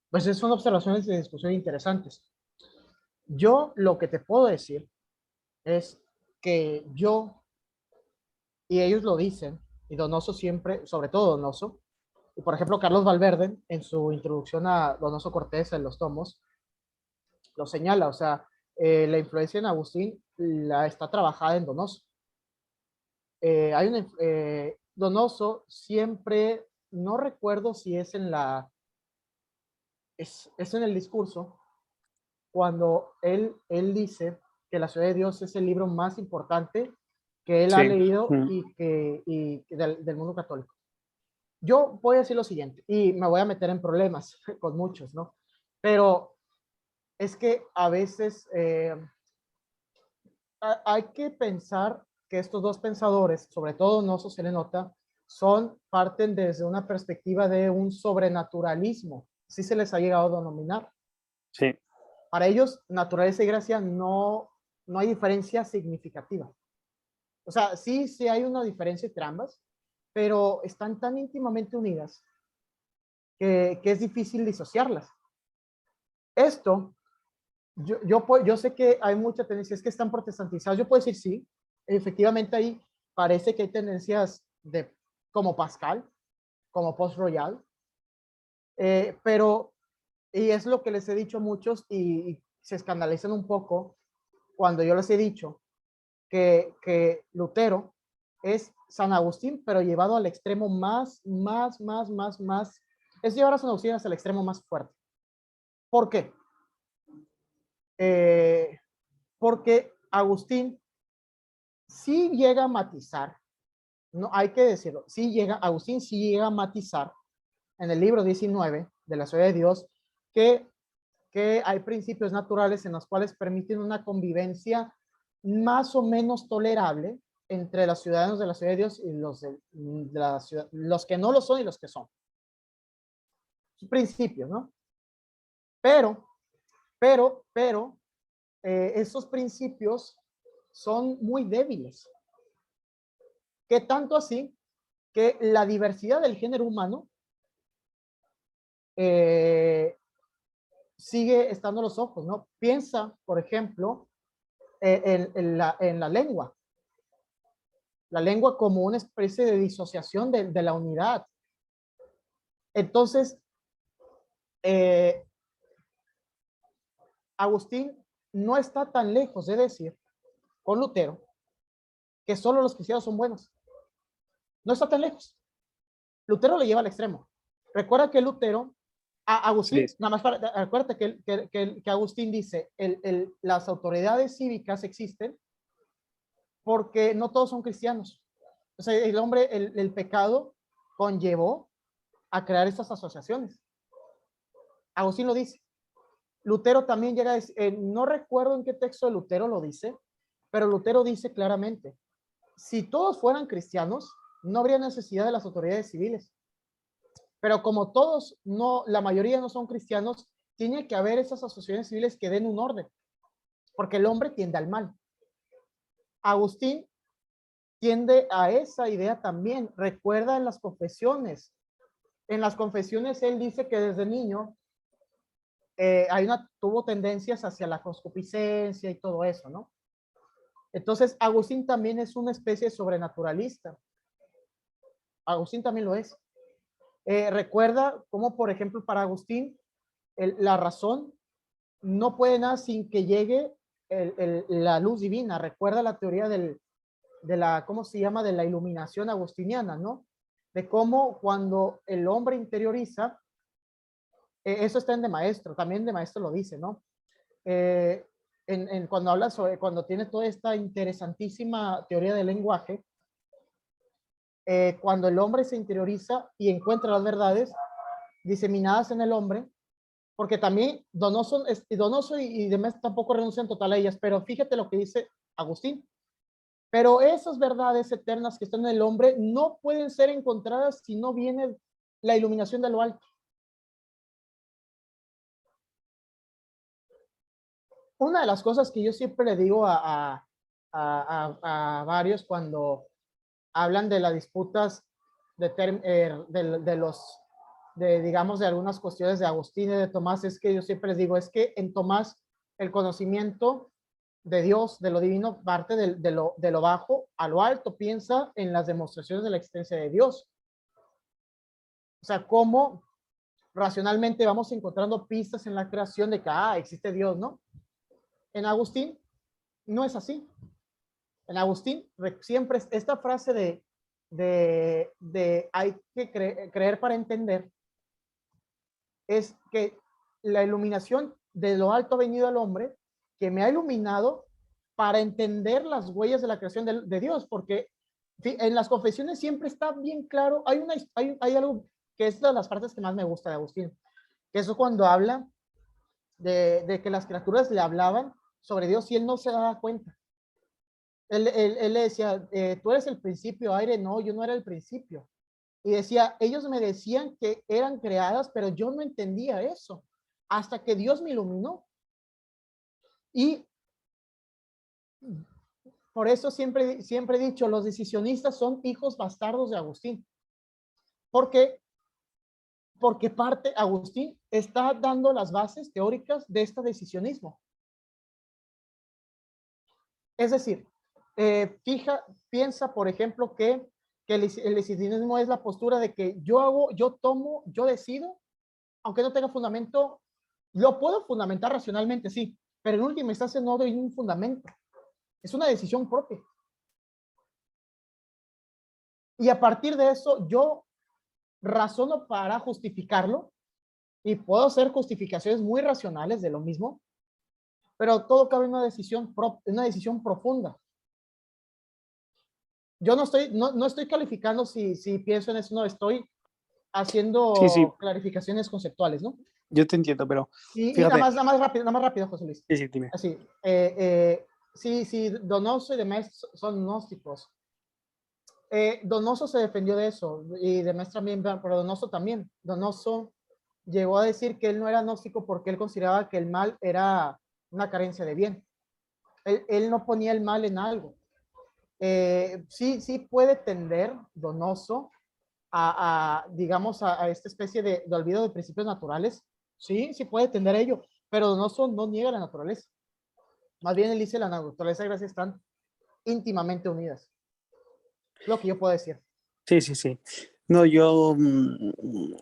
Pues son observaciones de discusión interesantes. Yo lo que te puedo decir es que yo, y ellos lo dicen, y Donoso siempre, sobre todo Donoso, y por ejemplo Carlos Valverde, en su introducción a Donoso Cortés en los tomos, lo señala, o sea, la influencia en Agustín la está trabajada en Donoso. Donoso siempre, no recuerdo si es en es en el discurso, cuando él dice que La Ciudad de Dios es el libro más importante que él ha leído y del mundo católico. Yo voy a decir lo siguiente, y me voy a meter en problemas con muchos, ¿no? Pero es que a veces hay que pensar que estos dos pensadores, sobre todo Donoso se le nota, parten desde una perspectiva de un sobrenaturalismo, si se les ha llegado a denominar. Sí. Para ellos, naturaleza y gracia no hay diferencia significativa. O sea, sí hay una diferencia entre ambas, pero están tan íntimamente unidas que es difícil disociarlas. Esto, yo sé que hay mucha tendencia, es que están protestantizados. Yo puedo decir sí, efectivamente ahí parece que hay tendencias como Pascal, como Post-Royal, pero, y es lo que les he dicho a muchos y se escandalizan un poco cuando yo les he dicho que Lutero es San Agustín, pero llevado al extremo más, es llevar a San Agustín hasta el extremo más fuerte. ¿Por qué? Porque Agustín sí llega a matizar, no hay que decirlo, Agustín sí llega a matizar en el libro 19 de la Ciudad de Dios que hay principios naturales en los cuales permiten una convivencia más o menos tolerable entre los ciudadanos de la Ciudad de Dios y de la ciudad, los que no lo son y los que son. Principios, ¿no? Pero, esos principios son muy débiles. Que tanto así que la diversidad del género humano sigue estando a los ojos, ¿no? Piensa, por ejemplo, en la lengua. La lengua como una especie de disociación de la unidad. Entonces, Agustín no está tan lejos de decir, con Lutero, que solo los cristianos son buenos. No está tan lejos. Lutero le lleva al extremo. Recuerda que Lutero Agustín, Sí, nada más para, acuérdate que Agustín dice, las autoridades cívicas existen porque no todos son cristianos. O sea, el hombre, el pecado conllevó a crear estas asociaciones. Agustín lo dice. Lutero también llega a decir, no recuerdo en qué texto de Lutero lo dice, pero Lutero dice claramente, si todos fueran cristianos, no habría necesidad de las autoridades civiles. Pero como todos, no, la mayoría no son cristianos, tiene que haber esas asociaciones civiles que den un orden, porque el hombre tiende al mal. Agustín tiende a esa idea también. Recuerda en las confesiones. En las confesiones él dice que desde niño tuvo tendencias hacia la concupiscencia y todo eso, ¿no? Entonces, Agustín también es una especie de sobrenaturalista. Agustín también lo es. Recuerda cómo, por ejemplo, para Agustín, la razón no puede nada sin que llegue la luz divina. Recuerda la teoría de la, ¿cómo se llama? De la iluminación agustiniana, ¿no? De cómo cuando el hombre interioriza, eso está en De Maestro, también De Maestro lo dice, ¿no? Cuando habla sobre, cuando tiene toda esta interesantísima teoría del lenguaje, cuando el hombre se interioriza y encuentra las verdades diseminadas en el hombre, porque también Donoso y demás tampoco renuncian total a ellas, pero fíjate lo que dice Agustín. Pero esas verdades eternas que están en el hombre no pueden ser encontradas si no viene la iluminación de lo alto. Una de las cosas que yo siempre le digo a varios cuando hablan de las disputas digamos, de algunas cuestiones de Agustín y de Tomás, es que yo siempre les digo, es que en Tomás el conocimiento de Dios, de lo divino, parte de lo bajo a lo alto. Piensa en las demostraciones de la existencia de Dios. O sea, cómo racionalmente vamos encontrando pistas en la creación de que, existe Dios, ¿no? En Agustín no es así. En Agustín siempre es esta frase de hay que creer para entender, es que la iluminación de lo alto ha venido al hombre, que me ha iluminado para entender las huellas de la creación de Dios, porque en las confesiones siempre está bien claro, hay algo que es de las partes que más me gusta de Agustín, que eso cuando habla de que las criaturas le hablaban sobre Dios y él no se daba cuenta. Él le decía, tú eres el principio, aire. No, yo no era el principio. Y decía, ellos me decían que eran creadas, pero yo no entendía eso, hasta que Dios me iluminó. Y por eso siempre he dicho, los decisionistas son hijos bastardos de Agustín. Porque Agustín está dando las bases teóricas de este decisionismo. Es decir, piensa, por ejemplo, que el decisionismo es la postura de que yo tomo, yo decido, aunque no tenga fundamento, lo puedo fundamentar racionalmente, sí, pero en última instancia no doy un fundamento. Es una decisión propia. Y a partir de eso, yo razono para justificarlo y puedo hacer justificaciones muy racionales de lo mismo, pero todo cabe en una decisión profunda. Yo no estoy calificando si pienso en eso, no, estoy haciendo sí, clarificaciones conceptuales, ¿no? yo te entiendo, pero Y fíjate. nada más rápido, José Luis. Sí, dime. Así, sí, Donoso y demás son gnósticos. Donoso se defendió de eso, y demás también, pero Donoso también. Donoso llegó a decir que él no era gnóstico porque él consideraba que el mal era una carencia de bien. Él no ponía el mal en algo. Sí puede tender Donoso digamos, a esta especie de olvido de principios naturales. Sí puede tender a ello, pero Donoso no niega la naturaleza. Más bien él dice la naturaleza y gracia están íntimamente unidas. Es lo que yo puedo decir. Sí. No,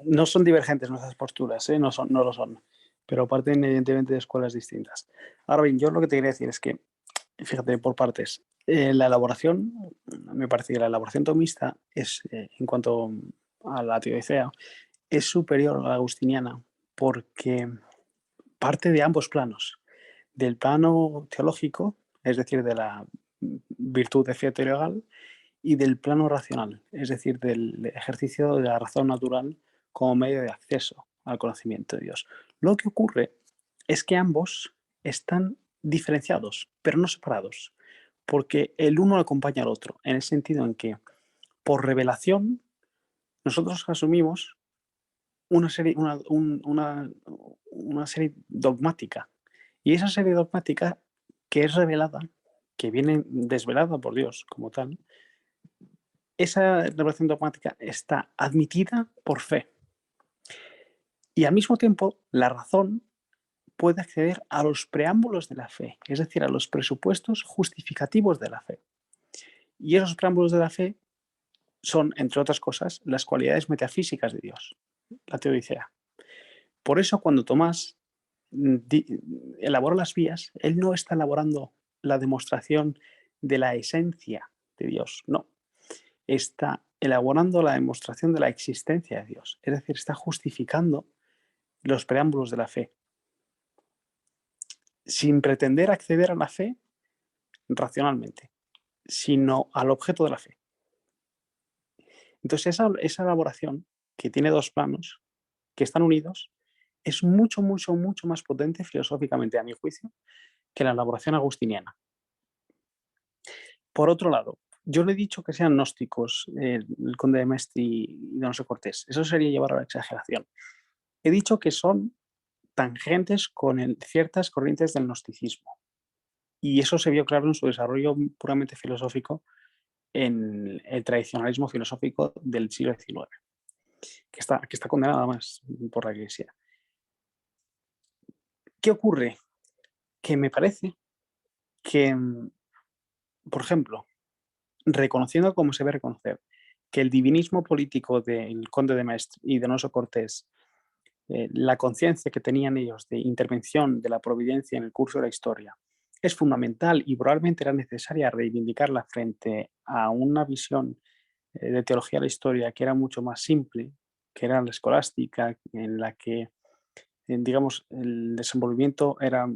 no son divergentes nuestras posturas, no lo son, pero parten evidentemente de escuelas distintas. Ahora bien, yo lo que te quería decir es que, fíjate, por partes, la elaboración, me parece que la elaboración tomista es, en cuanto a la teodicea, es superior a la agustiniana, porque parte de ambos planos, del plano teológico, es decir, de la virtud de fe legal, y del plano racional, es decir, del ejercicio de la razón natural como medio de acceso al conocimiento de Dios. Lo que ocurre es que ambos están diferenciados, pero no separados, porque el uno acompaña al otro, en el sentido en que por revelación nosotros asumimos una serie, una serie dogmática, y esa serie dogmática que es revelada, que viene desvelada por Dios como tal, esa revelación dogmática está admitida por fe. Y al mismo tiempo, la razón puede acceder a los preámbulos de la fe, es decir, a los presupuestos justificativos de la fe. Y esos preámbulos de la fe son, entre otras cosas, las cualidades metafísicas de Dios, la teodicea. Por eso, cuando Tomás elabora las vías, él no está elaborando la demostración de la esencia de Dios, no. Está elaborando la demostración de la existencia de Dios, es decir, está justificando los preámbulos de la fe, sin pretender acceder a la fe racionalmente, sino al objeto de la fe. Entonces, esa elaboración, que tiene dos planos, que están unidos, es mucho, mucho, mucho más potente filosóficamente, a mi juicio, que la elaboración agustiniana. Por otro lado, yo le he dicho que sean gnósticos el conde de Mestre y Donoso Cortés. Eso sería llevar a la exageración. He dicho que son tangentes con ciertas corrientes del gnosticismo. Y eso se vio claro en su desarrollo puramente filosófico en el tradicionalismo filosófico del siglo XIX, que está condenado además por la Iglesia. ¿Qué ocurre? Que me parece que, por ejemplo, reconociendo como se debe reconocer que el divinismo político del conde de Mestre y de Donoso Cortés, la conciencia que tenían ellos de intervención de la providencia en el curso de la historia, es fundamental y probablemente era necesaria reivindicarla frente a una visión de teología de la historia que era mucho más simple, que era la escolástica, en la que, digamos, el desenvolvimiento era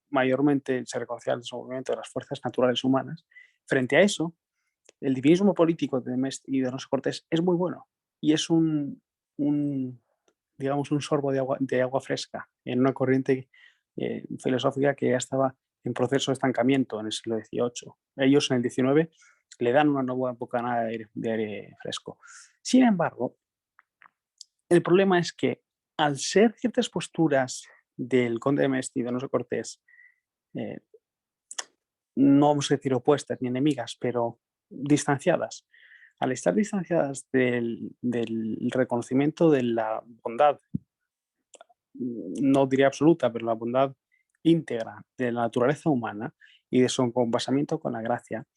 mayormente, se reconocía el desenvolvimiento de las fuerzas naturales humanas. Frente a eso, el divinismo político de Mestre y de Donoso Cortés es muy bueno y es digamos, un sorbo de agua fresca en una corriente filosófica que ya estaba en proceso de estancamiento en el siglo XVIII. Ellos en el XIX le dan una nueva bocanada de aire fresco. Sin embargo, el problema es que al ser ciertas posturas del conde de Mestre y de Donoso Cortés, no vamos a decir opuestas ni enemigas, pero distanciadas, al estar distanciadas del reconocimiento de la bondad, no diría absoluta, pero la bondad íntegra de la naturaleza humana y de su compasamiento con la gracia,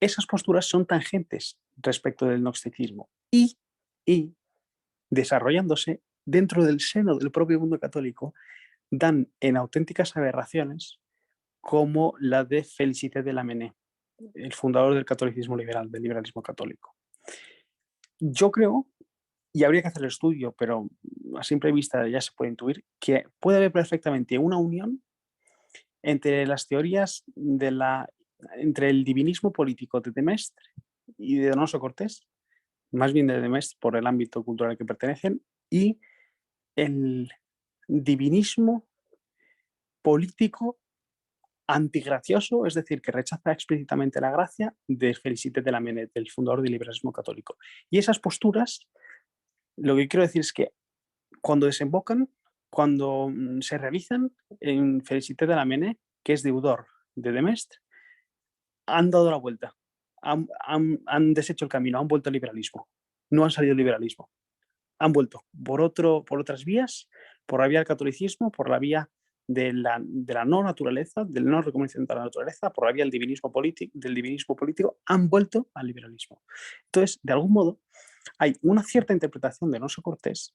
esas posturas son tangentes respecto del gnosticismo y desarrollándose dentro del seno del propio mundo católico, dan en auténticas aberraciones como la de Félicité de Lamennais, el fundador del catolicismo liberal, del liberalismo católico. Yo creo, y habría que hacer el estudio, pero a simple vista ya se puede intuir, que puede haber perfectamente una unión entre las teorías entre el divinismo político de Mestre y de Donoso Cortés, más bien de Mestre por el ámbito cultural al que pertenecen, y el divinismo político antigracioso, es decir, que rechaza explícitamente la gracia, de Félicité de Lamennais, del fundador del liberalismo católico. Y esas posturas, lo que quiero decir es que cuando desembocan, cuando se realizan en Félicité de Lamennais, que es deudor de Mestre, han dado la vuelta, han deshecho el camino, han vuelto al liberalismo, no han salido del liberalismo, han vuelto por otras vías, por la vía del catolicismo, por la vía de la no naturaleza, del no reconocimiento de la naturaleza, por la vía del divinismo político, han vuelto al liberalismo. Entonces, de algún modo, hay una cierta interpretación de Donoso Cortés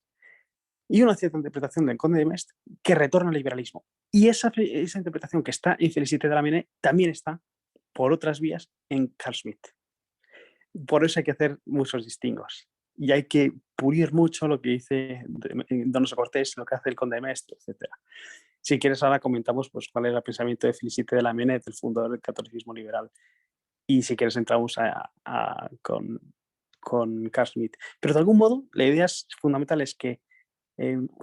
y una cierta interpretación del conde de Mestre que retorna al liberalismo. Y esa interpretación que está en Félicité de Lamennais también está por otras vías en Carl Schmitt. Por eso hay que hacer muchos distingos. y hay que pulir mucho lo que dice Donoso Cortés, lo que hace el Conde de Maestre, etc. Si quieres, ahora comentamos pues, cuál era el pensamiento de Félicité de Lamennais, el fundador del catolicismo liberal. Y si quieres, entramos con Carl Schmitt. Pero de algún modo, la idea fundamental es que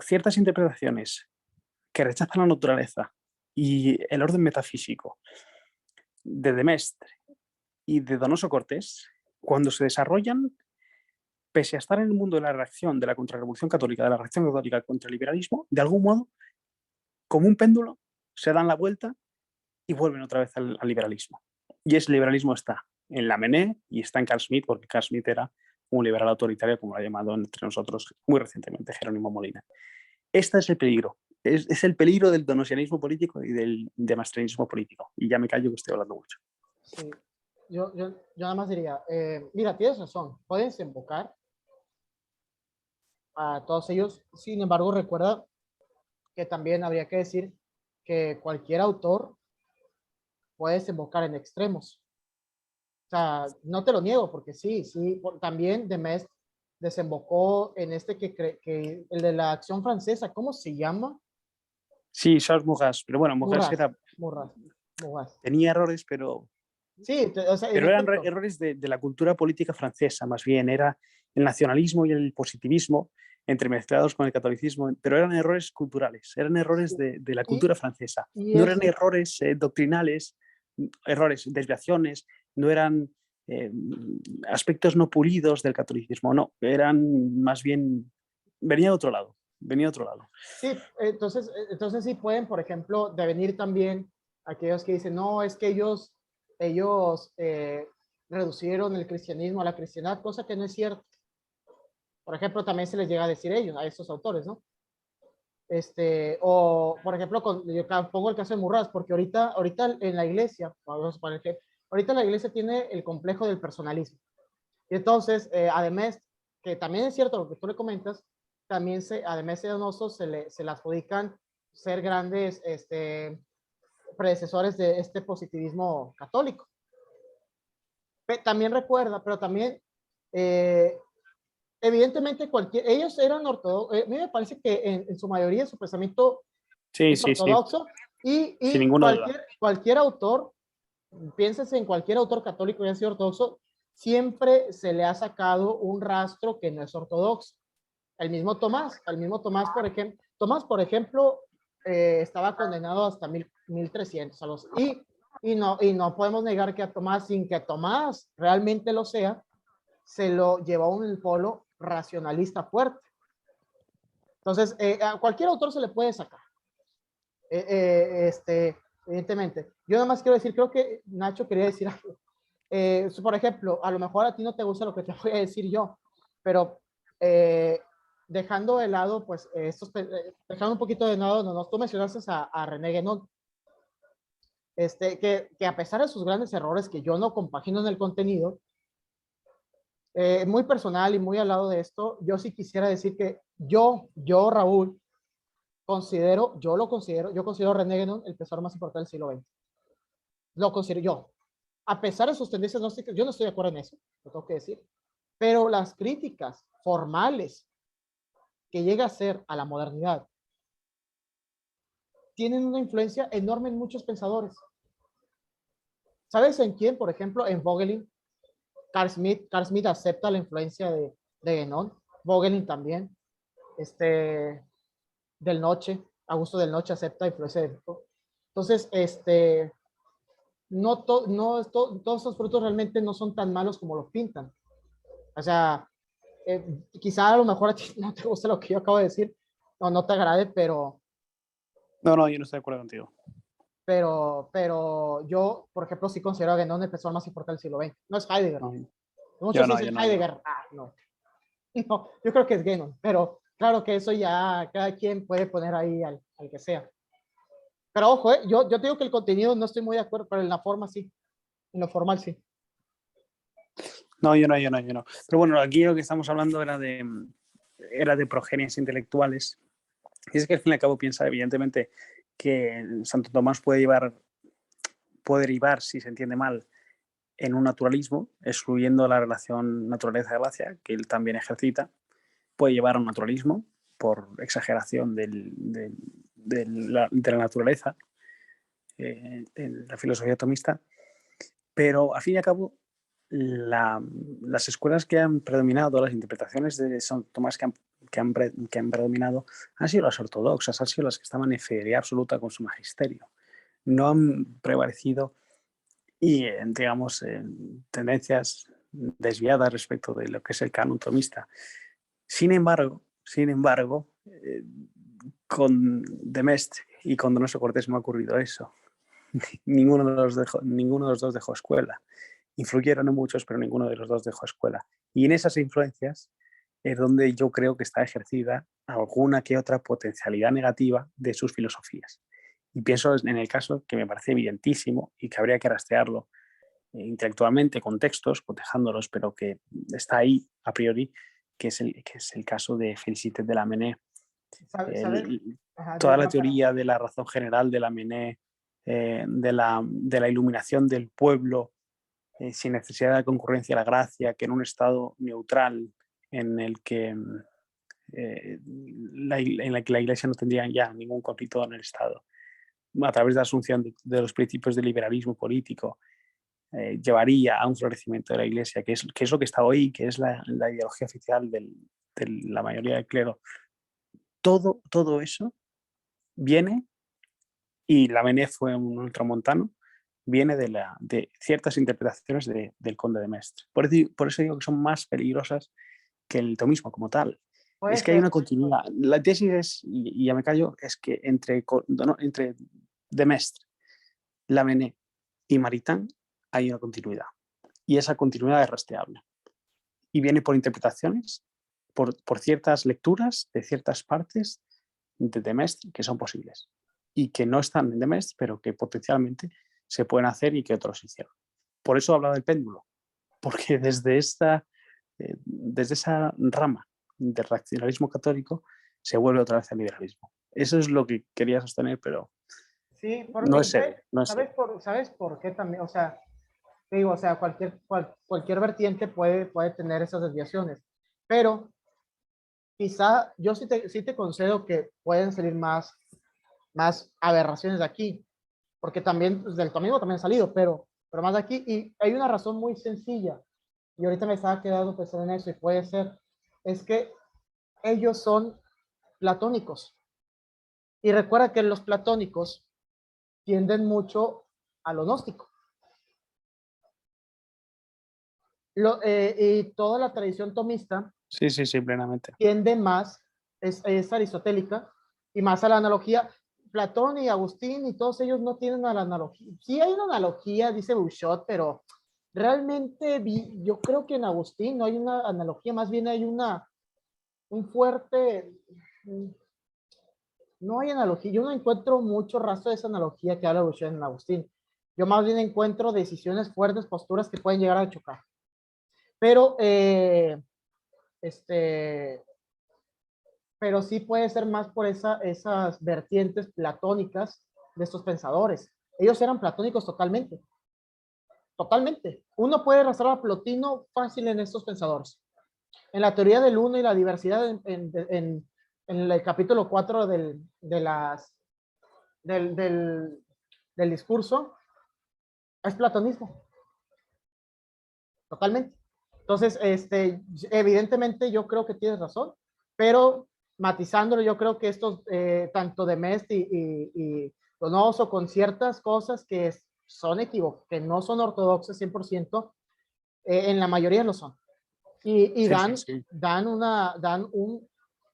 ciertas interpretaciones que rechazan la naturaleza y el orden metafísico de Maistre y de Donoso Cortés, cuando se desarrollan, pese a estar en el mundo de la reacción, de la contrarrevolución católica, de la reacción católica contra el liberalismo, de algún modo, como un péndulo, se dan la vuelta y vuelven otra vez al liberalismo. Y ese liberalismo está en Lamennais y está en Carl Schmitt, porque Carl Schmitt era un liberal autoritario, como lo ha llamado entre nosotros muy recientemente Jerónimo Molina. Este es el peligro. Es el peligro del donosianismo político y del demastrenismo político. Y ya me callo que estoy hablando mucho. Sí, yo nada más diría, mira, tienes razón, pueden desembocar a todos ellos. Sin embargo, recuerda que también habría que decir que cualquier autor puede desembocar en extremos. O sea, no te lo niego, porque sí, también de Maistre desembocó en este que el de la acción francesa, ¿cómo se llama? Sí, Charles Maurras, pero bueno, Maurras era... Maurras. Tenía errores, pero... Sí, o sea, pero eran errores de la cultura política francesa, más bien. Era el nacionalismo y el positivismo entremezclados con el catolicismo, pero eran errores culturales, eran errores de la cultura francesa. No eran errores doctrinales, errores, desviaciones, no eran aspectos no pulidos del catolicismo, no, eran más bien, venía de otro lado. Sí, entonces sí pueden, por ejemplo, devenir también aquellos que dicen, no, es que ellos reducieron el cristianismo a la cristiandad, cosa que no es cierto. Por ejemplo, también se les llega a decir a estos autores, ¿no? O, por ejemplo, yo pongo el caso de Maurras, porque ahorita en la iglesia, vamos a poner que ahorita la iglesia tiene el complejo del personalismo. Y entonces, además, que también es cierto lo que tú le comentas, también además de Donoso, se le adjudican ser grandes predecesores de este positivismo católico. También recuerda, pero también, evidentemente, ellos eran ortodoxos. A mí me parece que en su mayoría su pensamiento es ortodoxo. Sí. Y sin ninguna duda. Cualquier autor, piénsense en cualquier autor católico que haya sido ortodoxo, siempre se le ha sacado un rastro que no es ortodoxo. El mismo Tomás, por ejemplo, estaba condenado hasta 1300 a los, y no podemos negar que a Tomás, sin que Tomás realmente lo sea, se lo llevó a un polo racionalista fuerte. Entonces, a cualquier autor se le puede sacar. Evidentemente. Yo nada más quiero decir, creo que Nacho quería decir algo. Por ejemplo, a lo mejor a ti no te gusta lo que te voy a decir yo, pero dejando de lado, pues, dejando un poquito de lado, no, tú mencionaste a René Guénon, que a pesar de sus grandes errores, que yo no compagino en el contenido, muy personal y muy al lado de esto, yo sí quisiera decir que yo Raúl, yo considero a René Guénon el pensador más importante del siglo XX. Lo considero yo. A pesar de sus tendencias gnósticas, yo no estoy de acuerdo en eso, lo tengo que decir. Pero las críticas formales que llega a ser a la modernidad tienen una influencia enorme en muchos pensadores. ¿Sabes en quién? Por ejemplo, en Vogelin. Carl Schmitt acepta la influencia de Guénon. Vogelin también. Del Noche. Augusto del Noche acepta influencia de... Entonces, todos esos frutos realmente no son tan malos como los pintan. O sea, quizá a lo mejor a ti no te gusta lo que yo acabo de decir, no te agrade, pero... No, yo no estoy de acuerdo contigo. Pero yo, por ejemplo, sí considero a Guénon el pensador más importante del siglo XX. No es Heidegger. Muchos dicen Heidegger. No. No, yo creo que es Guénon, pero claro que eso ya cada quien puede poner ahí al que sea. Pero ojo, yo te digo que el contenido no estoy muy de acuerdo, pero en la forma sí. En lo formal sí. No, yo no. Pero bueno, aquí lo que estamos hablando era de progenies intelectuales. Y es que al fin y al cabo piensa, evidentemente, que Santo Tomás puede derivar, si se entiende mal, en un naturalismo, excluyendo la relación naturaleza-gracia, que él también ejercita, puede llevar a un naturalismo por exageración de la naturaleza en la filosofía tomista, pero al fin y al cabo las escuelas que han predominado, las interpretaciones de Santo Tomás que han predominado, han sido las ortodoxas, han sido las que estaban en fidelidad absoluta con su magisterio. No han prevalecido y, digamos, tendencias desviadas respecto de lo que es el canon tomista. Sin embargo, con de Maistre y con Donoso Cortés no ha ocurrido eso. Ninguno de los dos dejó escuela. Influyeron en muchos, pero ninguno de los dos dejó escuela. Y en esas influencias es donde yo creo que está ejercida alguna que otra potencialidad negativa de sus filosofías. Y pienso en el caso que me parece evidentísimo y que habría que rastrearlo intelectualmente con textos, cotejándolos, pero que está ahí a priori, que es el caso de Félicité de Lamennais. Toda la teoría de la razón general de Lamennais, de la iluminación del pueblo, sin necesidad de la concurrencia de la gracia, que en un estado neutral en el que la Iglesia no tendría ya ningún conflicto en el Estado, a través de la asunción de los principios del liberalismo político, llevaría a un florecimiento de la Iglesia, que es lo que está hoy, que es la ideología oficial de la mayoría del clero. Todo eso viene, y Lamennais fue un ultramontano, viene de ciertas interpretaciones del Conde de Maistre. Por eso digo que son más peligrosas que el tomismo como tal. Es que hay una continuidad. La tesis es, y ya me callo, es que entre de Maistre, Lamennais y Maritain hay una continuidad. Y esa continuidad es rastreable. Y viene por interpretaciones, por ciertas lecturas de ciertas partes de Maistre que son posibles. Y que no están en de Maistre, pero que potencialmente se pueden hacer y que otros hicieron. Por eso hablaba del péndulo. Porque desde esa rama del racionalismo católico se vuelve otra vez al liberalismo. Eso es lo que quería sostener, pero sí, no es serio. ¿Sabes por qué también? O sea, te digo, o sea, cualquier vertiente puede tener esas desviaciones, pero quizá yo sí te concedo que pueden salir más aberraciones de aquí, porque también pues, del tomismo también han salido, pero más de aquí, y hay una razón muy sencilla, y ahorita me estaba quedando pensando en eso, y puede ser, es que ellos son platónicos, y recuerda que los platónicos tienden mucho a lo gnóstico. Y toda la tradición tomista sí, plenamente. tiende más, es aristotélica, y más a la analogía. Platón y Agustín y todos ellos no tienen a la analogía. Sí hay una analogía, dice Bouchot, pero realmente yo creo que en Agustín no hay una analogía, más bien hay un fuerte, no hay analogía. Yo no encuentro mucho rastro de esa analogía que habla Bouchot en Agustín. Yo más bien encuentro decisiones fuertes, posturas que pueden llegar a chocar. Pero, pero sí puede ser más por esas vertientes platónicas de estos pensadores. Ellos eran platónicos totalmente. Totalmente. Uno puede rastrear a Plotino fácil en estos pensadores. En la teoría del uno y la diversidad, en el capítulo 4 del discurso, es platonismo. Totalmente. Entonces, evidentemente yo creo que tienes razón, pero matizándolo, yo creo que estos, tanto de Maistre y Donoso, con ciertas cosas que son equivocadas, que no son ortodoxas 100%, en la mayoría lo son. Y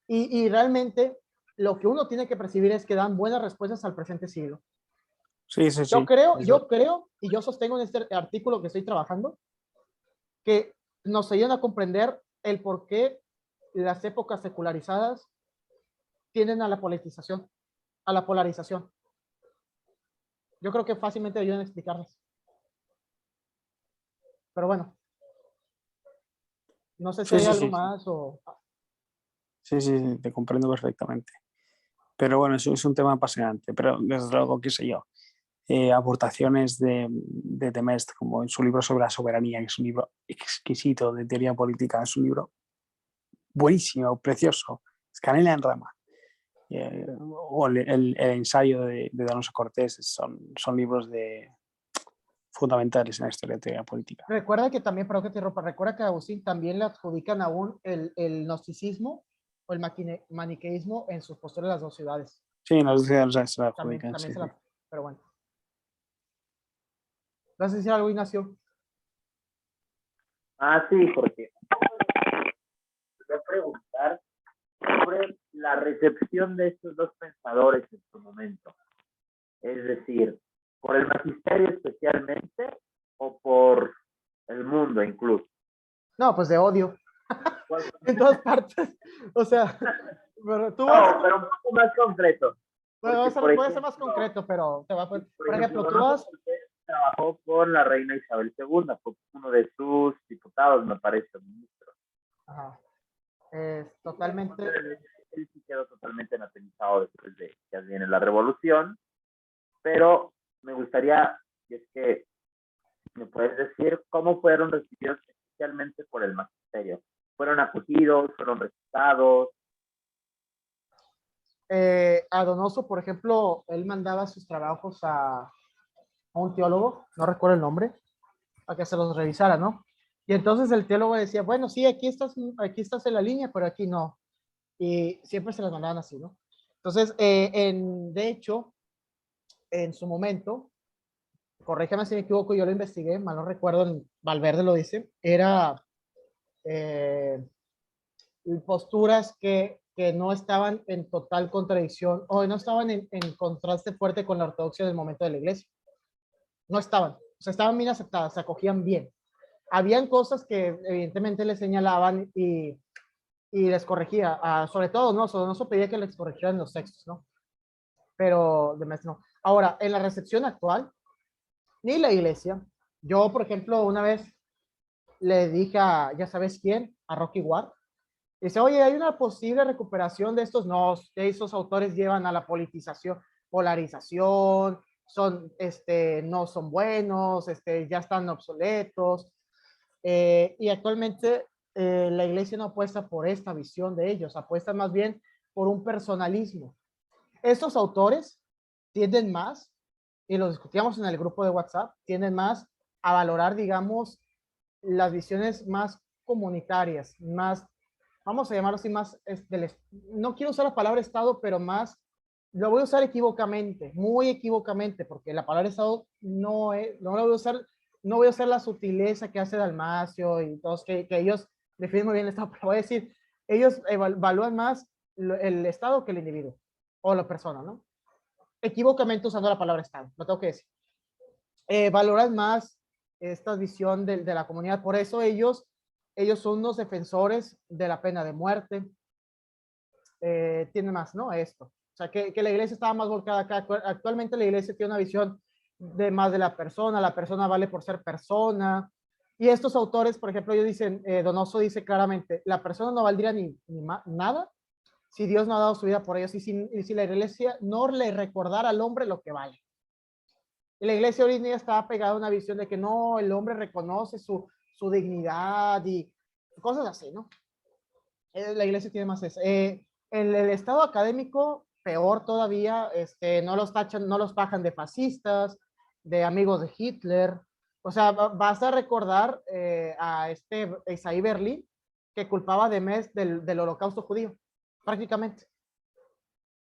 y realmente lo que uno tiene que percibir es que dan buenas respuestas al presente siglo. Sí. Yo creo, y yo sostengo en este artículo que estoy trabajando, que nos ayudan a comprender el por qué las épocas secularizadas tienden a la politización, a la polarización. Yo creo que fácilmente ayudan a explicarlas. Pero bueno, no sé si hay algo más o... Sí, te comprendo perfectamente. Pero bueno, eso es un tema apasionante, pero desde luego, qué sé yo. aportaciones de Temest, como en su libro sobre la soberanía, que es un libro exquisito de teoría política, es un libro buenísimo, precioso, es canela en rama. O el ensayo de Donoso Cortés son libros fundamentales en la historia de teoría política. Recuerda que también, para que te ropa, recuerda que a Agustín también le adjudican aún el gnosticismo o el maniqueísmo en sus posturas de las dos ciudades. Sí, no se la También, adjudican. Sí, sí. pero bueno. ¿Vas a decir algo, Ignacio? Sí, porque voy a preguntar sobre la recepción de estos dos pensadores en su momento. Es decir, por el magisterio especialmente o por el mundo incluso. No, pues de odio. En todas partes. O sea, pero tú pero un poco más concreto. Bueno, puede ser más concreto, pero te va a poner. Por ejemplo, tú vas. Trabajó con la reina Isabel II, fue uno de sus diputados, me parece, ministro. Ajá. Totalmente. Él sí quedó totalmente anatemizado después de que viene la revolución, pero me gustaría, si es que me puedes decir cómo fueron recibidos especialmente por el magisterio. ¿Fueron acogidos? ¿Fueron rechazados? A Donoso, por ejemplo, él mandaba sus trabajos a un teólogo, no recuerdo el nombre, a que se los revisara, ¿no? Y entonces el teólogo decía, bueno, sí, aquí estás en la línea, pero aquí no. Y siempre se las mandaban así, ¿no? Entonces, de hecho, en su momento, corrígeme si me equivoco, yo lo investigué, mal no recuerdo, Valverde lo dice, era posturas que no estaban en total contradicción o no estaban en contraste fuerte con la ortodoxia del momento de la iglesia. No estaban, o sea, estaban bien aceptadas, se acogían bien. Habían cosas que evidentemente le señalaban y les corregía, sobre todo, no pedía que les corrigieran los textos, ¿no? Pero de maestro no. Ahora, en la recepción actual, ni la iglesia, yo, por ejemplo, una vez le dije a, ya sabes quién, a Rocky Ward, dice, oye, hay una posible recuperación de estos, no, esos autores llevan a la politización, polarización, no son buenos, ya están obsoletos, y actualmente la iglesia no apuesta por esta visión de ellos, apuesta más bien por un personalismo. Estos autores tienden más, y lo discutíamos en el grupo de WhatsApp, tienden más a valorar, digamos, las visiones más comunitarias, más, vamos a llamarlo así, más, no quiero usar la palabra Estado, pero más, lo voy a usar equivocamente, muy equivocamente, porque la palabra Estado no la voy a usar, no voy a usar la sutileza que hace Dalmacio y todos, que ellos definen muy bien el Estado, pero voy a decir, ellos evalúan más el Estado que el individuo o la persona, ¿no? Equivocamente usando la palabra Estado, lo tengo que decir. Valoran más esta visión de la comunidad, por eso ellos son unos defensores de la pena de muerte, tienen más, ¿no? Esto. O sea, que la iglesia estaba más volcada acá. Actualmente la iglesia tiene una visión de más de la persona vale por ser persona. Y estos autores, por ejemplo, ellos dicen, Donoso dice claramente, la persona no valdría ni nada si Dios no ha dado su vida por ellos y si la iglesia no le recordara al hombre lo que vale. Y la iglesia hoy en día está pegada a una visión de que no, el hombre reconoce su dignidad y cosas así, ¿no? La iglesia tiene más eso. En el estado académico, peor todavía, no los tachan, no los bajan de fascistas, de amigos de Hitler. O sea, basta recordar a Isaí Berlin, que culpaba de Metz del holocausto judío, prácticamente.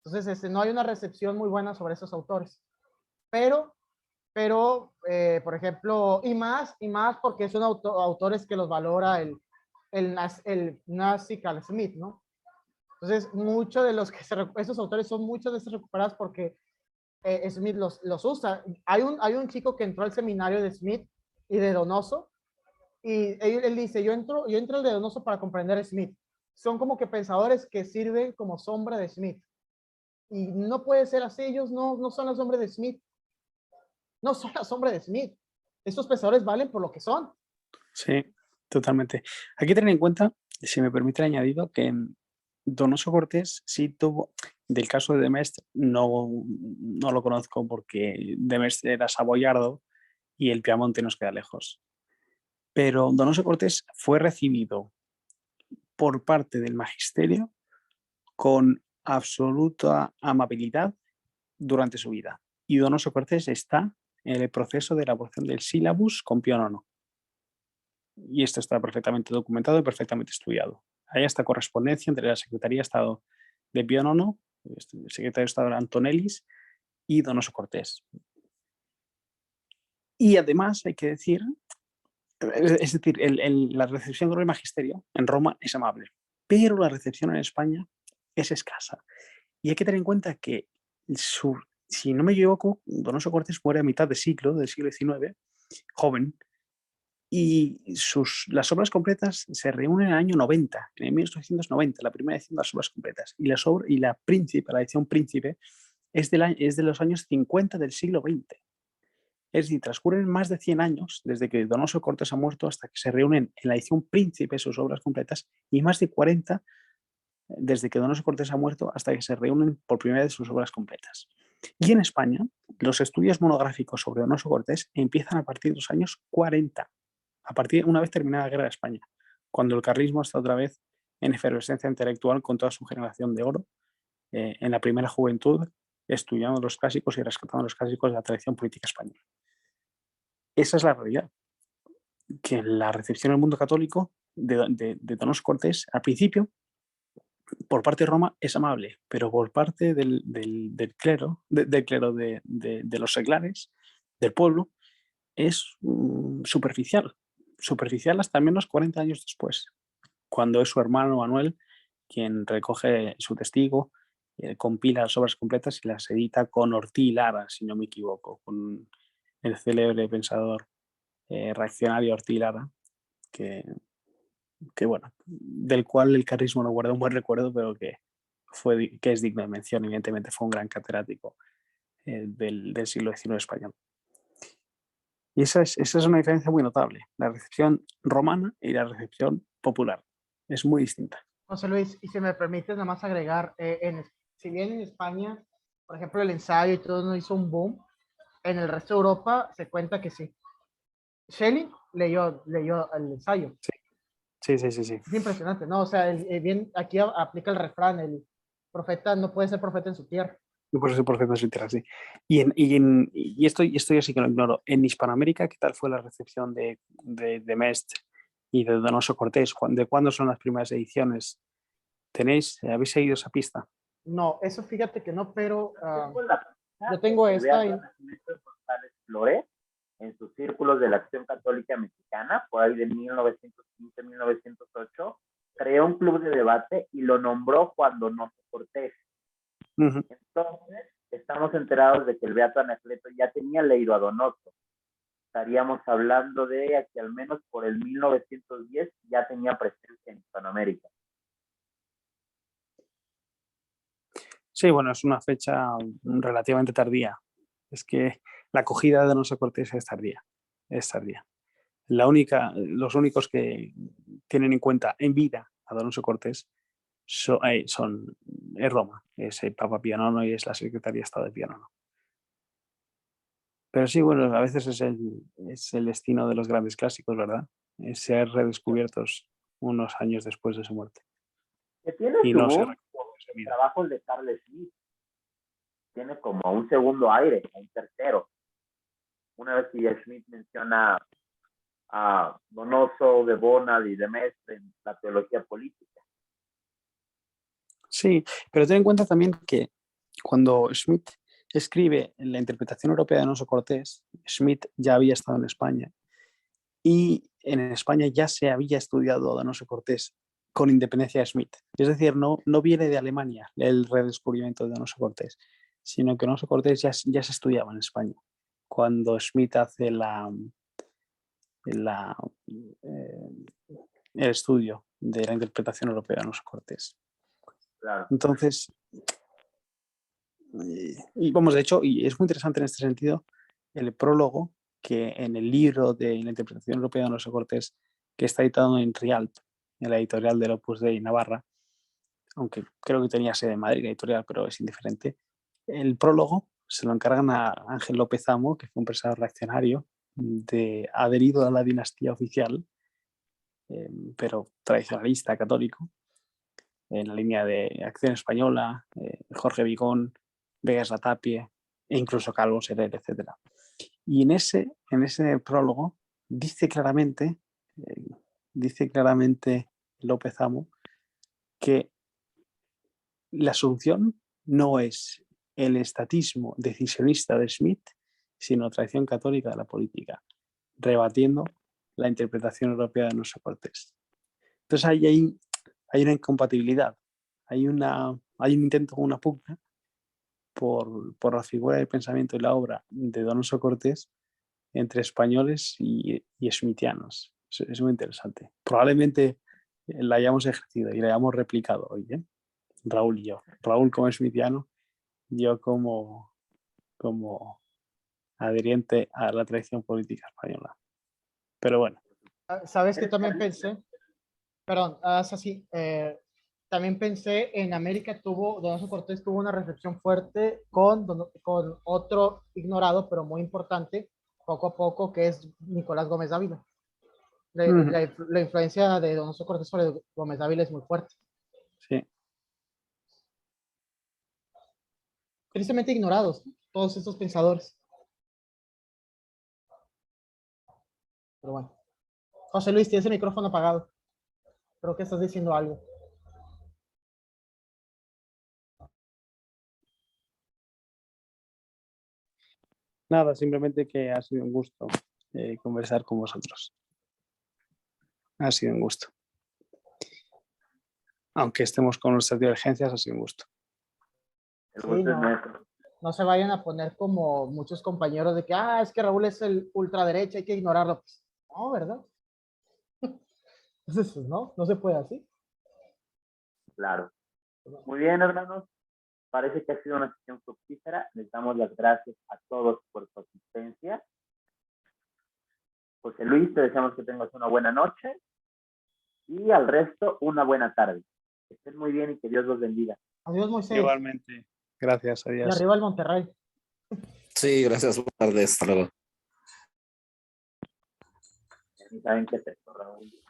Entonces, no hay una recepción muy buena sobre esos autores. Pero por ejemplo, y más porque son autores que los valora el nazi Carl Smith, ¿no? Entonces, muchos de esos autores son muchos de estos recuperados porque Smith los usa. Hay un chico que entró al seminario de Smith y de Donoso, y él dice, yo entro al de Donoso para comprender a Smith. Son como que pensadores que sirven como sombra de Smith. Y no puede ser así, ellos no son la sombra de Smith. No son la sombra de Smith. Estos pensadores valen por lo que son. Sí, totalmente. Hay que tener en cuenta, si me permite el añadido, que Donoso Cortés sí tuvo, del caso de Demestre, no lo conozco porque Demestre era saboyardo y el Piamonte nos queda lejos. Pero Donoso Cortés fue recibido por parte del magisterio con absoluta amabilidad durante su vida. Y Donoso Cortés está en el proceso de elaboración del sílabus con Pío IX. Y esto está perfectamente documentado y perfectamente estudiado. Hay hasta correspondencia entre la Secretaría de Estado de Pío IX, el secretario de Estado Antonellis y Donoso Cortés. Y además hay que decir, es decir, la recepción del magisterio en Roma es amable, pero la recepción en España es escasa. Y hay que tener en cuenta que, si no me equivoco, Donoso Cortés muere a mitad del siglo XIX, joven, y las obras completas se reúnen en el año 90, en el 1890, la primera edición de las obras completas. Y la edición Príncipe, es de los años 50 del siglo XX. Es decir, transcurren más de 100 años desde que Donoso Cortés ha muerto hasta que se reúnen en la edición Príncipe sus obras completas, y más de 40 desde que Donoso Cortés ha muerto hasta que se reúnen por primera vez sus obras completas. Y en España, los estudios monográficos sobre Donoso Cortés empiezan a partir de los años 40, una vez terminada la Guerra de España, cuando el carlismo está otra vez en efervescencia intelectual con toda su generación de oro, en la primera juventud, estudiando los clásicos y rescatando los clásicos de la tradición política española. Esa es la realidad, que la recepción del mundo católico de Donoso Cortés, al principio, por parte de Roma es amable, pero por parte del clero, de los seglares, del pueblo, es superficial. Superficial hasta al menos 40 años después, cuando es su hermano Manuel quien recoge su testigo, compila las obras completas y las edita con Ortí y Lara, si no me equivoco, con el célebre pensador reaccionario Ortí y Lara, que bueno, del cual el carrismo no guarda un buen recuerdo, pero que es digno de mención. Evidentemente fue un gran catedrático del siglo XIX español. Y esa es una diferencia muy notable, la recepción romana y la recepción popular. Es muy distinta. José Luis, y si me permites nada más agregar, si bien en España, por ejemplo, el ensayo y todo no hizo un boom, en el resto de Europa se cuenta que sí. Schelling leyó el ensayo. Sí. Es impresionante, ¿no? O sea, bien, aquí aplica el refrán, el profeta no puede ser profeta en su tierra. No puede ser profeta en su tierra, sí. Y esto yo sí que lo ignoro. En Hispanoamérica, ¿qué tal fue la recepción de Mestre y de Donoso Cortés? ¿De cuándo son las primeras ediciones? ¿Habéis seguido esa pista? No, eso fíjate que no, pero yo tengo esta. González Flores en sus círculos de la Acción Católica Mexicana, por ahí de 1915-1908, creó un club de debate y lo nombró Juan Donoso Cortés. Entonces, estamos enterados de que el beato Anacleto ya tenía leído a Donoso. Estaríamos hablando de que al menos por el 1910 ya tenía presencia en Hispanoamérica. Sí, bueno, es una fecha relativamente tardía. Es que la acogida de Donoso Cortés es tardía. Los únicos que tienen en cuenta en vida a Donoso Cortés es Roma, es el Papa Pío IX y es la Secretaría de Estado de Pío IX. Pero sí, bueno, a veces es el destino de los grandes clásicos, ¿verdad? Es ser redescubiertos unos años después de su muerte. Que tiene y su no ser boom con los trabajos de Carl Smith. Tiene como un segundo aire, un tercero. Una vez que Smith menciona a Donoso, de Bonald y de Mestre en la teología política. Sí, pero ten en cuenta también que cuando Smith escribe en la interpretación europea de Donoso Cortés, Smith ya había estado en España y en España ya se había estudiado a Donoso Cortés con independencia de Smith. Es decir, no viene de Alemania el redescubrimiento de Donoso Cortés, sino que Donoso Cortés ya se estudiaba en España cuando Smith hace el estudio de la interpretación europea de Donoso Cortés. Claro. Entonces, y vamos, de hecho, y es muy interesante en este sentido, el prólogo que en el libro de la interpretación europea de Donoso Cortés, que está editado en Rialp, en la editorial del Opus Dei Navarra, aunque creo que tenía sede en Madrid, la editorial, pero es indiferente. El prólogo se lo encargan a Ángel López Amo, que fue un empresario reaccionario, adherido a la dinastía oficial, pero tradicionalista, católico, en la línea de Acción Española, Jorge Vigón, Vegas Latapie e incluso Calvo Serer, etc. Y en ese prólogo dice claramente López Amo que la solución no es el estatismo decisionista de Smith, sino tradición católica de la política, rebatiendo la interpretación europea de Alonso Cortés. Entonces ahí hay una incompatibilidad, hay un intento, una pugna por la figura del pensamiento y la obra de Donoso Cortés entre españoles y smithianos. Es muy interesante. Probablemente la hayamos ejercido y la hayamos replicado hoy, ¿eh? Raúl y yo. Raúl como smithiano, yo como adheriente a la tradición política española. Pero bueno. ¿Sabes que también pensé? Perdón, es así. También pensé en América Donoso Cortés tuvo una recepción fuerte con otro ignorado, pero muy importante, poco a poco, que es Nicolás Gómez Dávila. La influencia de Donoso Cortés sobre Gómez Dávila es muy fuerte. Sí. Tristemente ignorados, todos estos pensadores. Pero bueno. José Luis, tienes el micrófono apagado. Creo que estás diciendo algo. Nada, simplemente que ha sido un gusto conversar con vosotros. Ha sido un gusto. Aunque estemos con nuestras divergencias, ha sido un gusto. El gusto es nuestro. No se vayan a poner como muchos compañeros de que, es que Raúl es el ultraderecha, hay que ignorarlo. Pues, no, ¿verdad? Entonces, no se puede así. Claro. Muy bien, hermanos. Parece que ha sido una sesión fructífera. Les damos las gracias a todos por su asistencia. José Luis, te deseamos que tengas una buena noche y al resto una buena tarde. Que estén muy bien y que Dios los bendiga. Adiós, Moisés. Igualmente. Gracias, adiós. Y arriba el Monterrey. Sí, gracias. Buenas tardes. Hasta luego. ¿Saben qué es esto, Raúl?